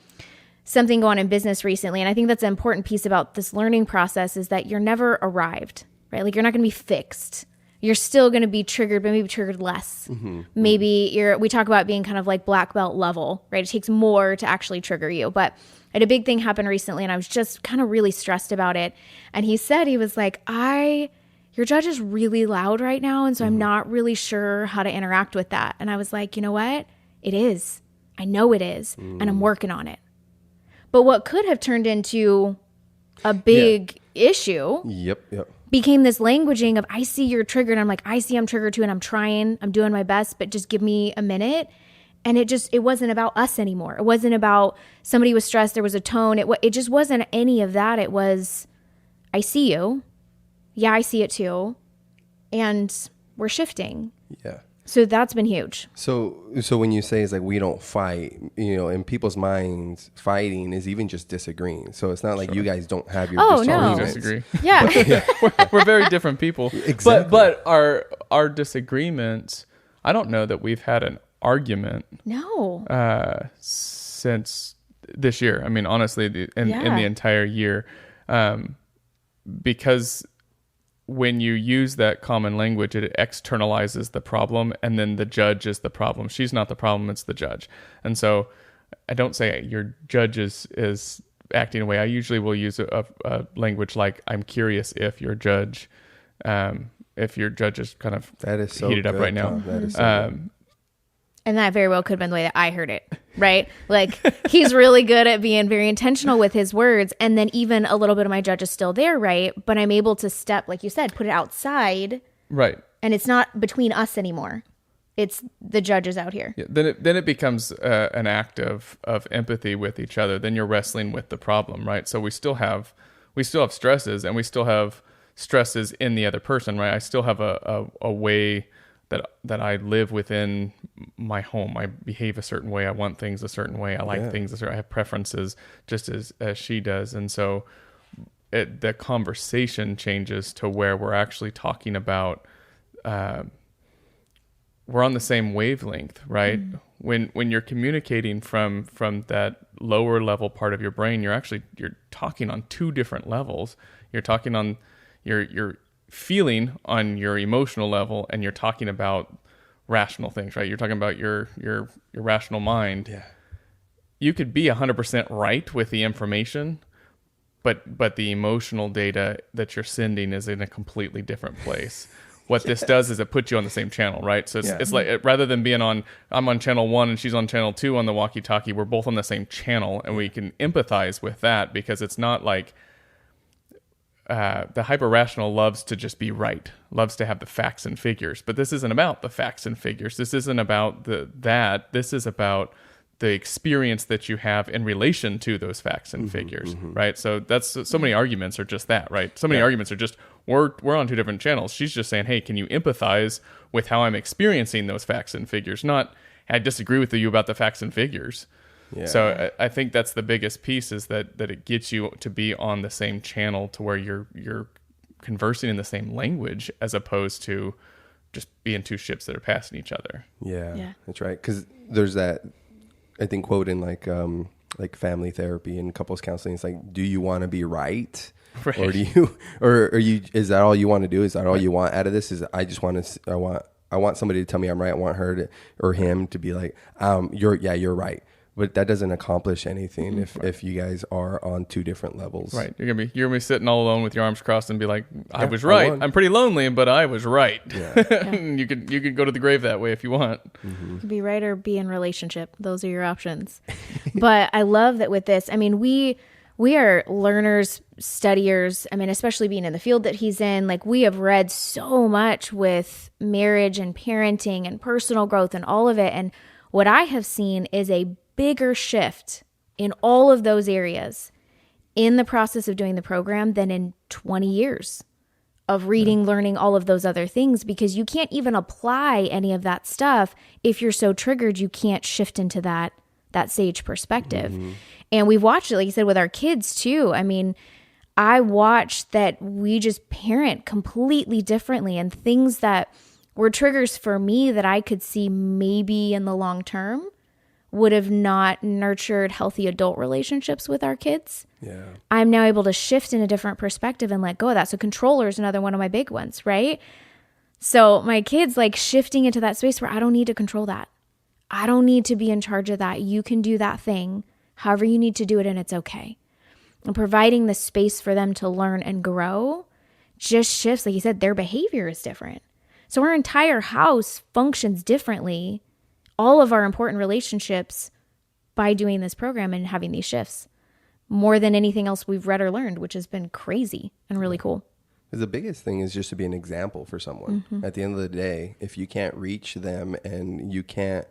something go on in business recently. And I think that's an important piece about this learning process, is that you're never arrived. Right? Like, you're not going to be fixed. You're still going to be triggered, but maybe triggered less. Mm-hmm. Maybe we talk about being kind of like black belt level, right? It takes more to actually trigger you. But I had a big thing happen recently, and I was just kind of really stressed about it. And he was like, your judge is really loud right now. And so I'm not really sure how to interact with that. And I was like, you know what? It is. I know it is. And I'm working on it. But what could have turned into a big issue. Yep. Became this languaging of, I see you're triggered. I'm like, I see I'm triggered too. And I'm doing my best, but just give me a minute. And it wasn't about us anymore. It wasn't about somebody was stressed. There was a tone. It just wasn't any of that. It was, I see you. Yeah, I see it too. And we're shifting. Yeah. So that's been huge. So when you say it's like we don't fight, in people's minds, fighting is even just disagreeing. So it's not like you guys don't have your disagreements. We disagree. Yeah. we're very different people. Exactly. But our disagreements, I don't know that we've had an argument. No. Since this year. I mean, honestly, in the entire year, because when you use that common language, it externalizes the problem, and then the judge is the problem. She's not the problem, it's the judge. And so I don't say your judge is acting away. I usually will use a language like, I'm curious if your judge is kind of heated up right now. That is so good. And that very well could have been the way that I heard it, right? Like, he's really good at being very intentional with his words. And then even a little bit of my judge is still there, right? But I'm able to step, like you said, put it outside. Right. And it's not between us anymore. It's the judges out here. Yeah, then it becomes an act of empathy with each other. Then you're wrestling with the problem, right? So we still have stresses, and we still have stresses in the other person, right? I still have a way that I live within my home. I behave a certain way. I want things a certain way. I like things a certain. I have preferences just as she does. And so the conversation changes to where we're actually talking about, we're on the same wavelength, right? Mm-hmm. When you're communicating from that lower level part of your brain, you're talking on two different levels. You're talking on your feeling on your emotional level, and you're talking about rational things, right? You're talking about your rational mind. Yeah. You could be 100% right with the information, but the emotional data that you're sending is in a completely different place. What this does is it puts you on the same channel, right? So it's like, rather than being I'm on channel 1 and she's on channel 2 on the walkie-talkie, we're both on the same channel, and we can empathize with that, because it's not like the hyper-rational loves to just be right, loves to have the facts and figures. But this isn't about the facts and figures. This isn't about that. This is about the experience that you have in relation to those facts and figures, right? So so many arguments are just that, right? So many arguments are just, we're on two different channels. She's just saying, hey, can you empathize with how I'm experiencing those facts and figures? Not, I disagree with you about the facts and figures. Yeah. So I think that's the biggest piece, is that it gets you to be on the same channel, to where you're conversing in the same language, as opposed to just being two ships that are passing each other. Yeah. That's right. Because there's that, I think, quote in like family therapy and couples counseling. It's like, do you want to be right? Right. Or do you, or are you, is that all you want to do? Is that all you want out of this? Is I just want to, I want somebody to tell me I'm right. I want her to, or him to be like, you're right. But that doesn't accomplish anything if you guys are on two different levels. Right. You're gonna be sitting all alone with your arms crossed and be like, I was right. I'm pretty lonely, but I was right. Yeah. You could go to the grave that way if you want. You could be right or be in relationship. Those are your options. But I love that with this. I mean, we are learners, studiers. I mean, especially being in the field that he's in, like, we have read so much with marriage and parenting and personal growth and all of it. And what I have seen is a bigger shift in all of those areas in the process of doing the program than in 20 years of reading, learning all of those other things, because you can't even apply any of that stuff if you're so triggered. You can't shift into that sage perspective. And we've watched it, like you said, with our kids too. I mean, I watched that we just parent completely differently, and things that were triggers for me that I could see maybe in the long term would have not nurtured healthy adult relationships with our kids. Yeah. I'm now able to shift in a different perspective and let go of that. So controller is another one of my big ones, right? So my kids, like, shifting into that space where I don't need to control that. I don't need to be in charge of that. You can do that thing however you need to do it, and it's okay. And providing the space for them to learn and grow just shifts, like you said, their behavior is different. So our entire house functions differently, all of our important relationships, by doing this program and having these shifts, more than anything else we've read or learned, which has been crazy and really cool. The biggest thing is just to be an example for someone. At the end of the day, if you can't reach them and you can't,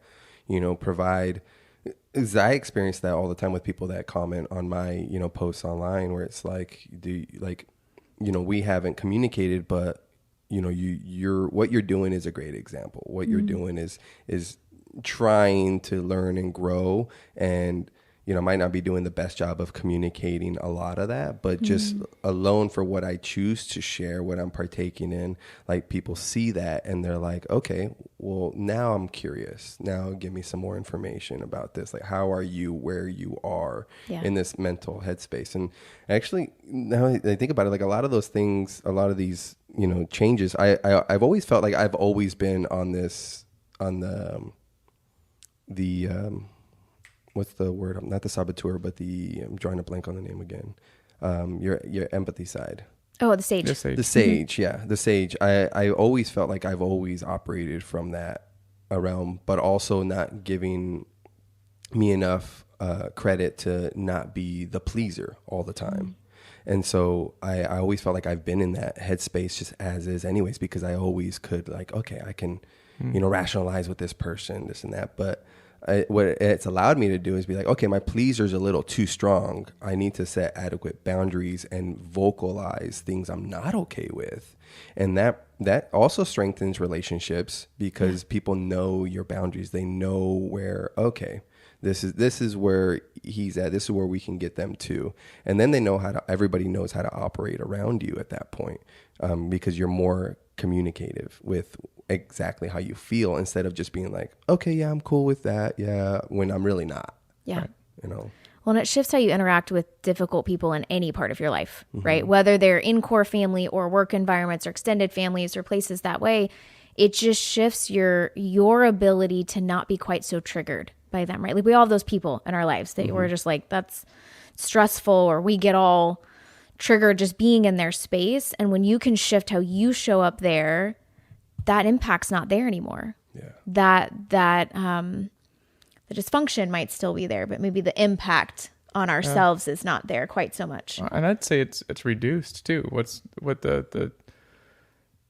provide, because I experience that all the time with people that comment on my, posts online, where it's like, we haven't communicated, but you're what you're doing is a great example. What you're doing is trying to learn and grow, and might not be doing the best job of communicating a lot of that, but just alone for what I choose to share, what I'm partaking in, like, people see that and they're like, okay, well, now I'm curious. Now give me some more information about this. Like, how are you where you are in this mental headspace? And actually, now I think about it, like, a lot of those things, a lot of these, changes, I've always felt like I've always been on the what's the word? Not the saboteur, but I'm drawing a blank on the name again. Your empathy side. Oh, the sage. The sage, yeah. The sage. I always felt like I've always operated from that realm, but also not giving me enough credit to not be the pleaser all the time. And so I always felt like I've been in that headspace just as is anyways, because I always could, like, okay, I can, rationalize with this person, this and that. But what it's allowed me to do is be like, okay, my pleaser's a little too strong. I need to set adequate boundaries and vocalize things I'm not okay with. And that also strengthens relationships, because people know your boundaries. They know where, okay, this is where he's at. This is where we can get them to. And then they know everybody knows how to operate around you at that point, because you're more communicative with exactly how you feel, instead of just being like, okay, yeah, I'm cool with that. Yeah. When I'm really not. Yeah. Right? Well, and it shifts how you interact with difficult people in any part of your life, right? Whether they're in core family or work environments or extended families or places that way, it just shifts your ability to not be quite so triggered by them, right? Like, we all have those people in our lives that we're just like, that's stressful, or we get all trigger just being in their space. And when you can shift how you show up there, that impact's not there anymore. Yeah. The dysfunction might still be there, but maybe the impact on ourselves is not there quite so much. And I'd say it's reduced too. What the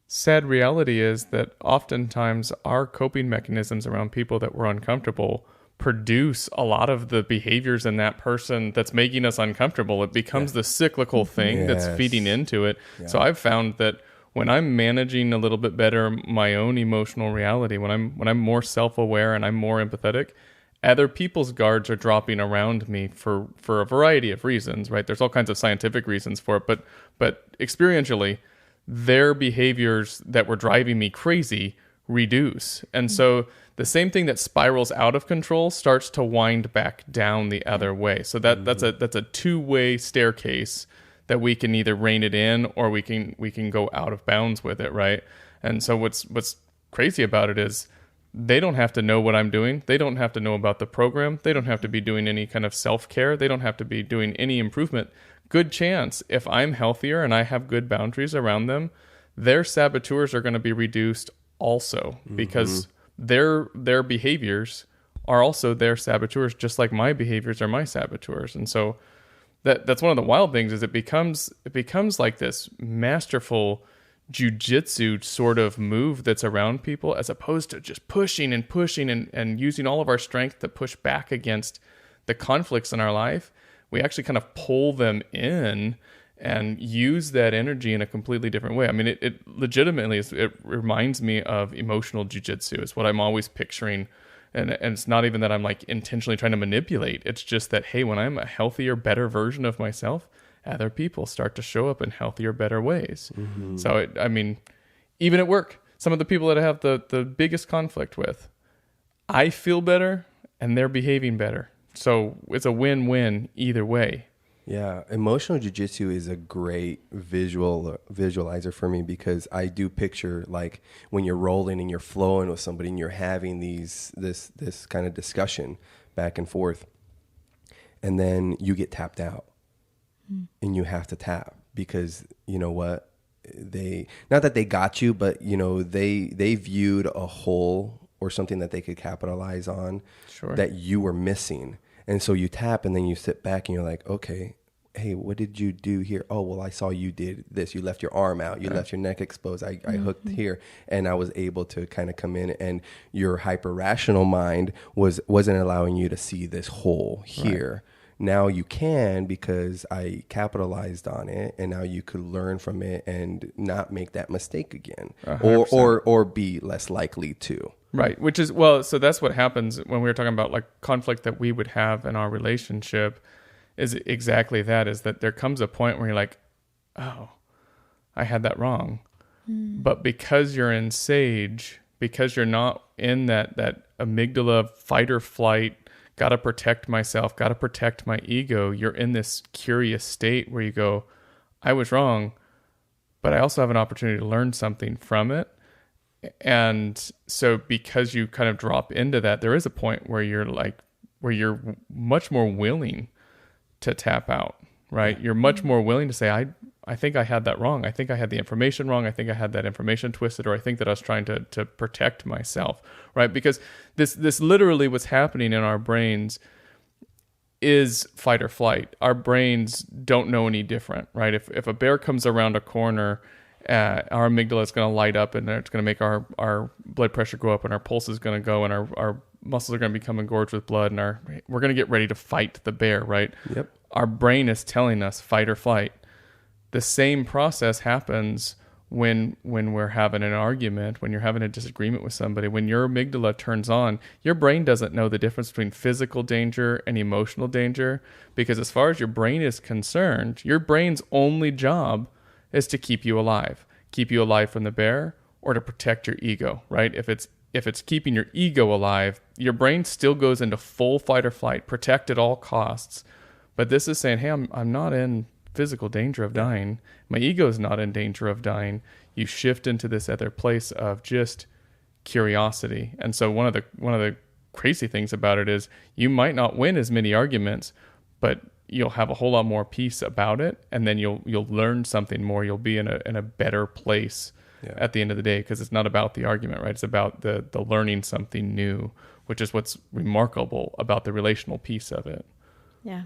sad reality is that oftentimes our coping mechanisms around people that we're uncomfortable produce a lot of the behaviors in that person that's making us uncomfortable. It becomes the cyclical thing that's feeding into it. Yeah. So I've found that when I'm managing a little bit better my own emotional reality, when I'm more self-aware and I'm more empathetic, other people's guards are dropping around me for a variety of reasons, right? There's all kinds of scientific reasons for it, but experientially, their behaviors that were driving me crazy reduce. And so the same thing that spirals out of control starts to wind back down the other way. So that's a two-way staircase that we can either rein it in or we can go out of bounds with it, right? And so what's crazy about it is they don't have to know what I'm doing. They don't have to know about the program. They don't have to be doing any kind of self-care. They don't have to be doing any improvement. Good chance, if I'm healthier and I have good boundaries around them, their saboteurs are going to be reduced also, because their behaviors are also their saboteurs, just like my behaviors are my saboteurs. And so that's one of the wild things, is it becomes like this masterful jujitsu sort of move that's around people, as opposed to just pushing and using all of our strength to push back against the conflicts in our life. We actually kind of pull them in and use that energy in a completely different way. I mean, it legitimately it reminds me of emotional jujitsu. Is what I'm always picturing. And it's not even that I'm like intentionally trying to manipulate. It's just that, hey, when I'm a healthier, better version of myself, other people start to show up in healthier, better ways. So, I mean, even at work, some of the people that I have the biggest conflict with, I feel better and they're behaving better. So it's a win-win either way. Yeah, emotional jiu-jitsu is a great visualizer for me, because I do picture like when you're rolling and you're flowing with somebody and you're having this kind of discussion back and forth, and then you get tapped out and you have to tap, because you know what, not that they got you, but you know they viewed a hole or something that they could capitalize on that you were missing. And so you tap, and then you sit back and you're like, okay, hey, what did you do here? Oh, well, I saw you did this. You left your arm out. You left your neck exposed. I hooked here. And I was able to kind of come in, and your hyper-rational mind wasn't allowing you to see this hole here. Right. Now you can, because I capitalized on it, and now you could learn from it and not make that mistake again, or be less likely to. Right. Which is, well, so that's what happens when we were talking about like conflict that we would have in our relationship, is exactly that, is that there comes a point where you're like, oh, I had that wrong. But because you're in sage, because you're not in that amygdala fight or flight, got to protect myself, got to protect my ego, you're in this curious state where you go, I was wrong, but I also have an opportunity to learn something from it. And so because you kind of drop into that, there is a point where you're much more willing to tap out, right? You're much more willing to say, I think I had that wrong. I think I had the information wrong. I think I had that information twisted, or I think that I was trying to protect myself, right? Because this literally what's happening in our brains is fight or flight. Our brains don't know any different, right? If a bear comes around a corner, our amygdala is going to light up, and it's going to make our blood pressure go up, and our pulse is going to go, and our muscles are going to become engorged with blood, and we're going to get ready to fight the bear, right? Yep. Our brain is telling us fight or flight. The same process happens when we're having an argument, when you're having a disagreement with somebody. When your amygdala turns on, your brain doesn't know the difference between physical danger and emotional danger, because as far as your brain is concerned, your brain's only job is to keep you alive from the bear, or to protect your ego, right? If it's keeping your ego alive, your brain still goes into full fight or flight, protect at all costs. But this is saying, hey, I'm not in physical danger of dying. My ego is not in danger of dying. You shift into this other place of just curiosity. And so one of the crazy things about it is you might not win as many arguments, but you'll have a whole lot more peace about it, and then you'll learn something more. You'll be in a better place at the end of the day, because it's not about the argument, right? It's about the learning something new, which is what's remarkable about the relational piece of it. Yeah.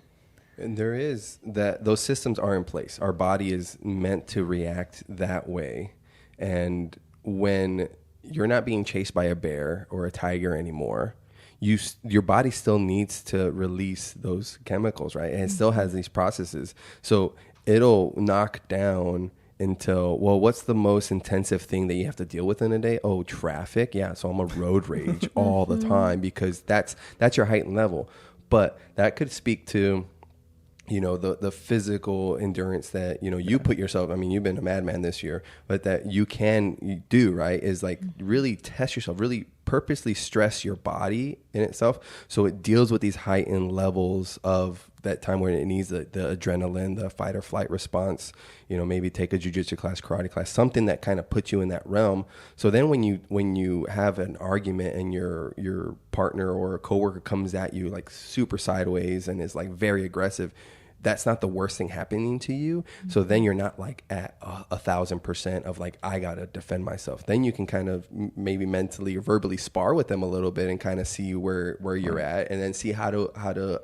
And there is that those systems are in place. Our body is meant to react that way. And when you're not being chased by a bear or a tiger anymore, your body still needs to release those chemicals, right? And it still has these processes. So it'll knock down until, well, what's the most intensive thing that you have to deal with in a day? Oh, traffic. Yeah. So I'm a road rage all the time, because that's your heightened level. But that could speak to, the physical endurance that, you put yourself, I mean, you've been a madman this year, but that you do, right? Is like really test yourself, really purposely stress your body in itself. So it deals with these heightened levels of that time where it needs the adrenaline, the fight or flight response, maybe take a jiu-jitsu class, karate class, something that kind of puts you in that realm. So then when you have an argument and your partner or a coworker comes at you like super sideways and is like very aggressive, that's not the worst thing happening to you. So then you're not like at 1,000% of like, I got to defend myself. Then you can kind of maybe mentally or verbally spar with them a little bit and kind of see where you're at, and then see how to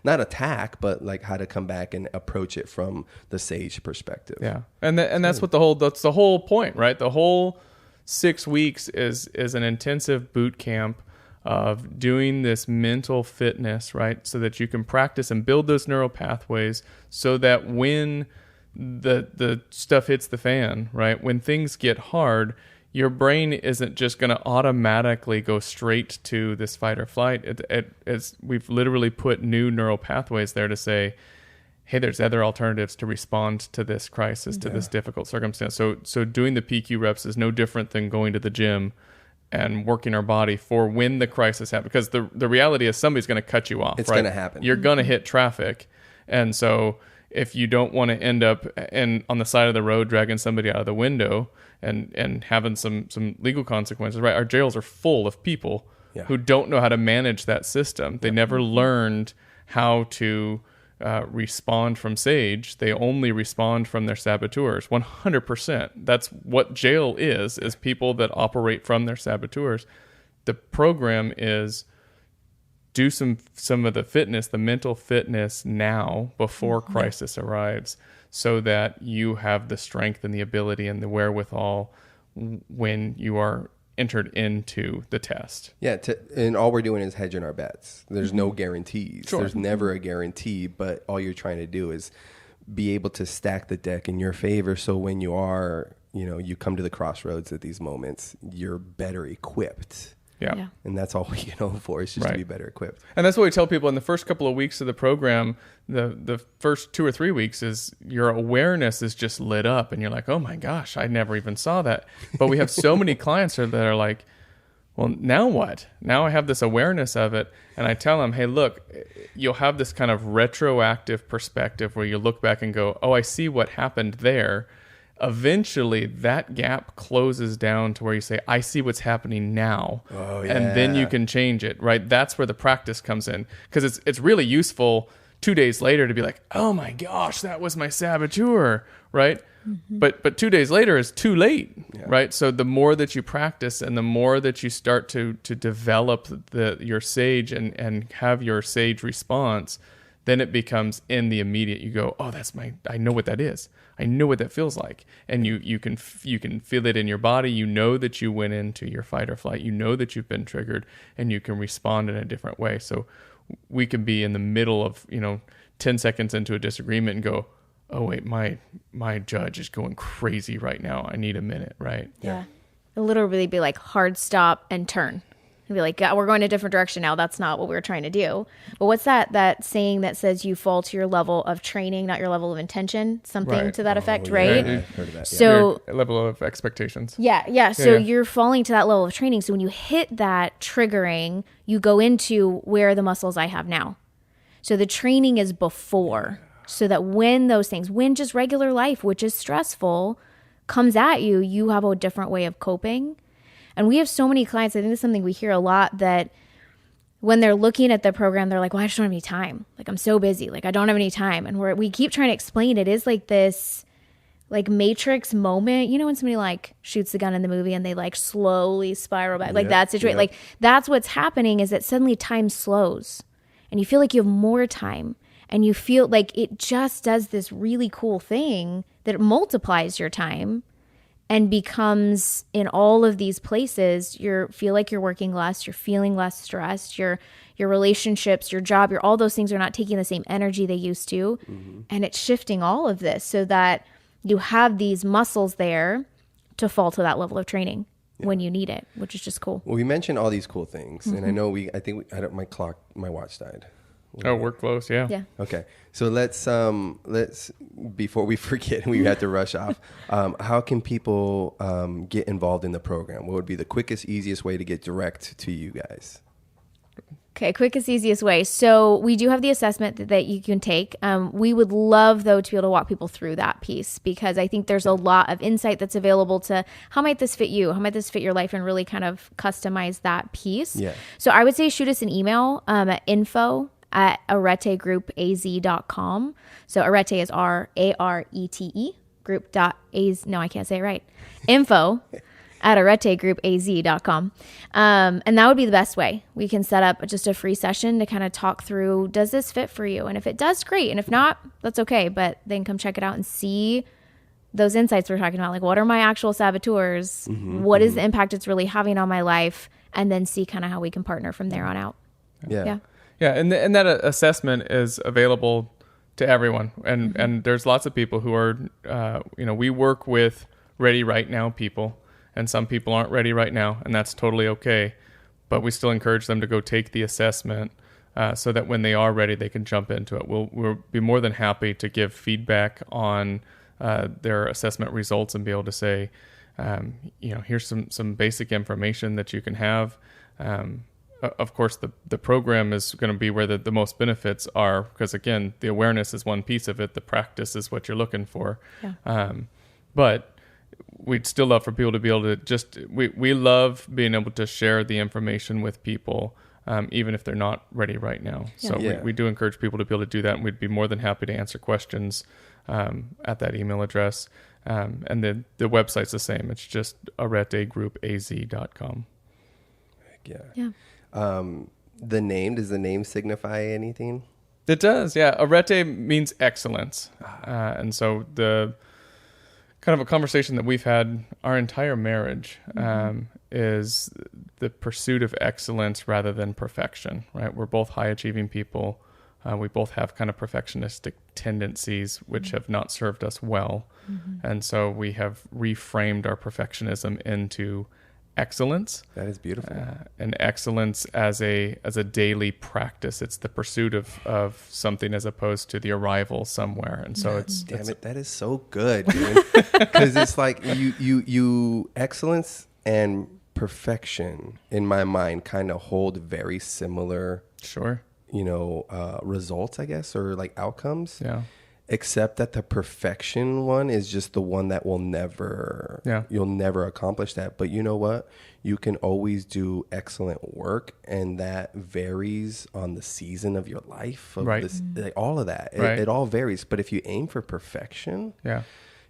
not attack, but like how to come back and approach it from the sage perspective. Yeah. And that's what that's the whole point, right? The whole 6 weeks is an intensive boot camp of doing this mental fitness, right? So that you can practice and build those neural pathways, so that when the stuff hits the fan, right? When things get hard, your brain isn't just going to automatically go straight to this fight or flight. We've literally put new neural pathways there to say, hey, there's other alternatives to respond to this crisis, to this difficult circumstance. So doing the PQ reps is no different than going to the gym and working our body for when the crisis happens. Because the reality is somebody's going to cut you off. It's right? going to happen. You're going to hit traffic. And so if you don't want to end up on the side of the road dragging somebody out of the window and having some legal consequences, right? Our jails are full of people who don't know how to manage that system. They never learned how to respond from sage. They only respond from their saboteurs. 100%. That's what jail is people that operate from their saboteurs. The program is do some of the fitness, the mental fitness now before crisis arrives, so that you have the strength and the ability and the wherewithal when you are entered into the test. Yeah, and all we're doing is hedging our bets. There's no guarantees. Sure. There's never a guarantee, but all you're trying to do is be able to stack the deck in your favor, so when you are, you come to the crossroads at these moments, you're better equipped. Yeah. And that's all we can hope for, is just to be better equipped. And that's what we tell people in the first couple of weeks of the program. The first 2 or 3 weeks is your awareness is just lit up, and you're like, oh my gosh, I never even saw that. But we have so many clients that are like, well, now what? Now I have this awareness of it. And I tell them, hey, look, you'll have this kind of retroactive perspective where you look back and go, oh, I see what happened there. Eventually that gap closes down to where you say, I see what's happening now. Oh, yeah. And then you can change it, right? That's where the practice comes in. Because it's really useful 2 days later to be like, oh my gosh, that was my saboteur, right? Mm-hmm. But 2 days later is too late, right? So the more that you practice and the more that you start to develop your sage and have your sage response, then it becomes in the immediate. You go, oh, I know what that is. I know what that feels like. And you can feel it in your body. You know that you went into your fight or flight. You know that you've been triggered, and you can respond in a different way. So we can be in the middle of, 10 seconds into a disagreement and go, oh wait, my judge is going crazy right now. I need a minute, right? Yeah. It'll literally be like hard stop and turn. And be like, yeah, we're going a different direction now. That's not what we were trying to do. But what's that saying that says you fall to your level of training, not your level of intention? Something to that effect, right? Yeah, I've heard of that. So your level of expectations. Yeah. So you're falling to that level of training. So when you hit that triggering, you go into where are the muscles I have now. So the training is before, so that when just regular life, which is stressful, comes at you, you have a different way of coping. And we have so many clients, I think this is something we hear a lot, that when they're looking at the program, they're like, well, I just don't have any time. Like, I'm so busy. Like, I don't have any time. And we keep trying to explain it is like this like Matrix moment, when somebody like shoots the gun in the movie and they like slowly spiral back, like that situation, like that's what's happening, is that suddenly time slows and you feel like you have more time, and you feel like it just does this really cool thing that it multiplies your time and becomes, in all of these places, feel like you're working less, you're feeling less stressed, your relationships, your job, all those things are not taking the same energy they used to. And it's shifting all of this so that you have these muscles there to fall to that level of training when you need it, which is just cool. Well, we mentioned all these cool things, and I know my watch died. Oh, we're close. Yeah. Okay. So let's before we forget, we had to rush off. How can people get involved in the program? What would be the quickest, easiest way to get direct to you guys? Okay, quickest, easiest way. So we do have the assessment that you can take. We would love, though, to be able to walk people through that piece, because I think there's a lot of insight that's available to how might this fit you? How might this fit your life, and really kind of customize that piece. Yeah. So I would say shoot us an email at info@aretegroup.az.com. So Arete is Arete group.az. No, I can't say it right. info@aretegroup.az.com. And that would be the best way. We can set up just a free session to kind of talk through, does this fit for you? And if it does, great. And if not, that's okay. But then come check it out and see those insights we're talking about. Like, what are my actual saboteurs? What is the impact it's really having on my life? And then see kind of how we can partner from there on out. Yeah. And that assessment is available to everyone. And there's lots of people who are, we work with ready right now people. And some people aren't ready right now, and that's totally okay. But we still encourage them to go take the assessment so that when they are ready, they can jump into it. We'll be more than happy to give feedback on their assessment results and be able to say, here's some basic information that you can have. Of course, the program is going to be where the most benefits are, because, again, the awareness is one piece of it. The practice is what you're looking for. Yeah. But we'd still love for people to be able to we love being able to share the information with people, even if they're not ready right now. Yeah. So we do encourage people to be able to do that, and we'd be more than happy to answer questions at that email address. And the website's the same. It's just aretegroup.az.com. Yeah. Does the name signify anything? It does, yeah. Arete means excellence. And so the kind of a conversation that we've had our entire marriage is the pursuit of excellence rather than perfection, right? We're both high achieving people. We both have kind of perfectionistic tendencies, which have not served us well. And so we have reframed our perfectionism into excellence. That is beautiful. And excellence as a daily practice. It's the pursuit of something as opposed to the arrival somewhere. And so that is so good, because it's like you excellence and perfection in my mind kind of hold very similar. Sure. Results, I guess, or like outcomes. Yeah. Except that the perfection one is just the one that you'll never accomplish that. But you know what? You can always do excellent work, and that varies on the season of your life. All of that. It all varies. But if you aim for perfection,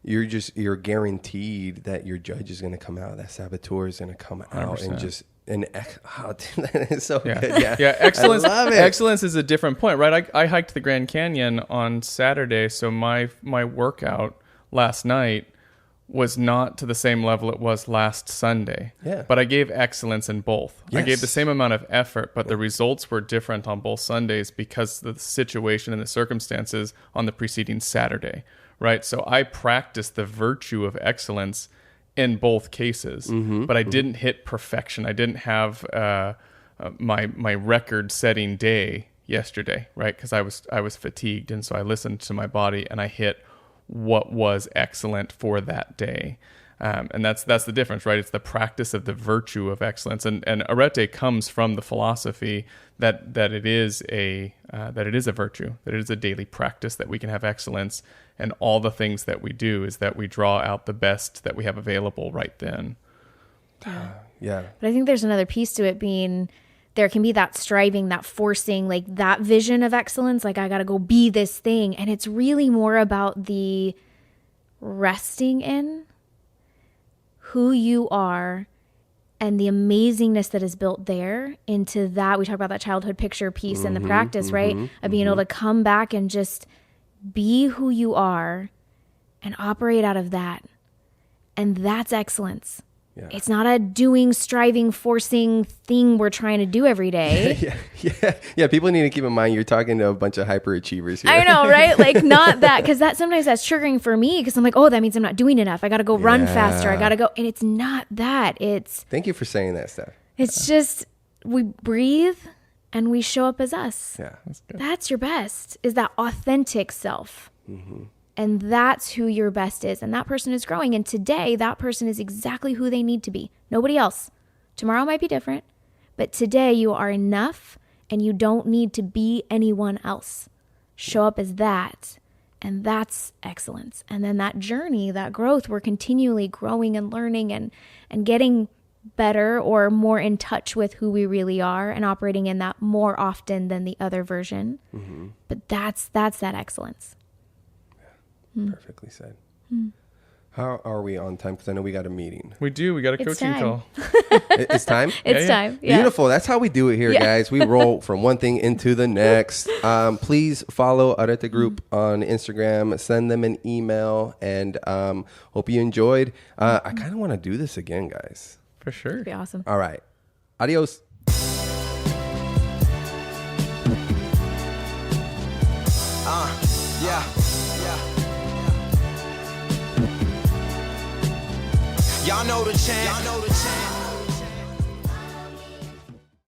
you're guaranteed that your judge is going to come out, that saboteur is going to come out 100%. That is so good. Yeah. Excellence. I love it. Excellence is a different point, right? I hiked the Grand Canyon on Saturday, so my workout last night was not to the same level it was last Sunday. Yeah. But I gave excellence in both. Yes. I gave the same amount of effort, but the results were different on both Sundays because of the situation and the circumstances on the preceding Saturday, right? So I practiced the virtue of excellence in both cases, but I didn't hit perfection. I didn't have my record-setting day yesterday, right? Because I was fatigued, and so I listened to my body and I hit what was excellent for that day. And that's the difference, right? It's the practice of the virtue of excellence, and Arete comes from the philosophy that it is a virtue, that it is a daily practice, that we can have excellence, and all the things that we do is that we draw out the best that we have available right then. Yeah. But I think there's another piece to it being there can be that striving, that forcing, like that vision of excellence, like I got to go be this thing. And it's really more about the resting in who you are and the amazingness that is built there into that. We talk about that childhood picture piece in the practice, right? Of being able to come back and just be who you are and operate out of that. And that's excellence. Yeah. It's not a doing, striving, forcing thing we're trying to do every day. Yeah. People need to keep in mind you're talking to a bunch of hyperachievers here. I know, right? Like not that, because that sometimes that's triggering for me because I'm like, oh, that means I'm not doing enough. I got to go run faster. I got to go. And it's not that. It's. Thank you for saying that, Steph. It's just we breathe and we show up as us. Yeah, That's good. That's your best, is that authentic self. And that's who your best is. And that person is growing. And today, that person is exactly who they need to be. Nobody else. Tomorrow might be different. But today, you are enough and you don't need to be anyone else. Show up as that. And that's excellence. And then that journey, that growth, we're continually growing and learning and getting better or more in touch with who we really are and operating in that more often than the other version. But that's that excellence. Perfectly said. How are we on time? Because I know we got a meeting. We do. We got a It's coaching time. call. It's time? It's time. Yeah. Beautiful. That's how we do it here, guys. We roll from one thing into the next. Please follow Arete Group on Instagram. Send them an email. And hope you enjoyed. I kind of want to do this again, guys. For sure. That'd be awesome. All right. Adios. Y'all know the chant.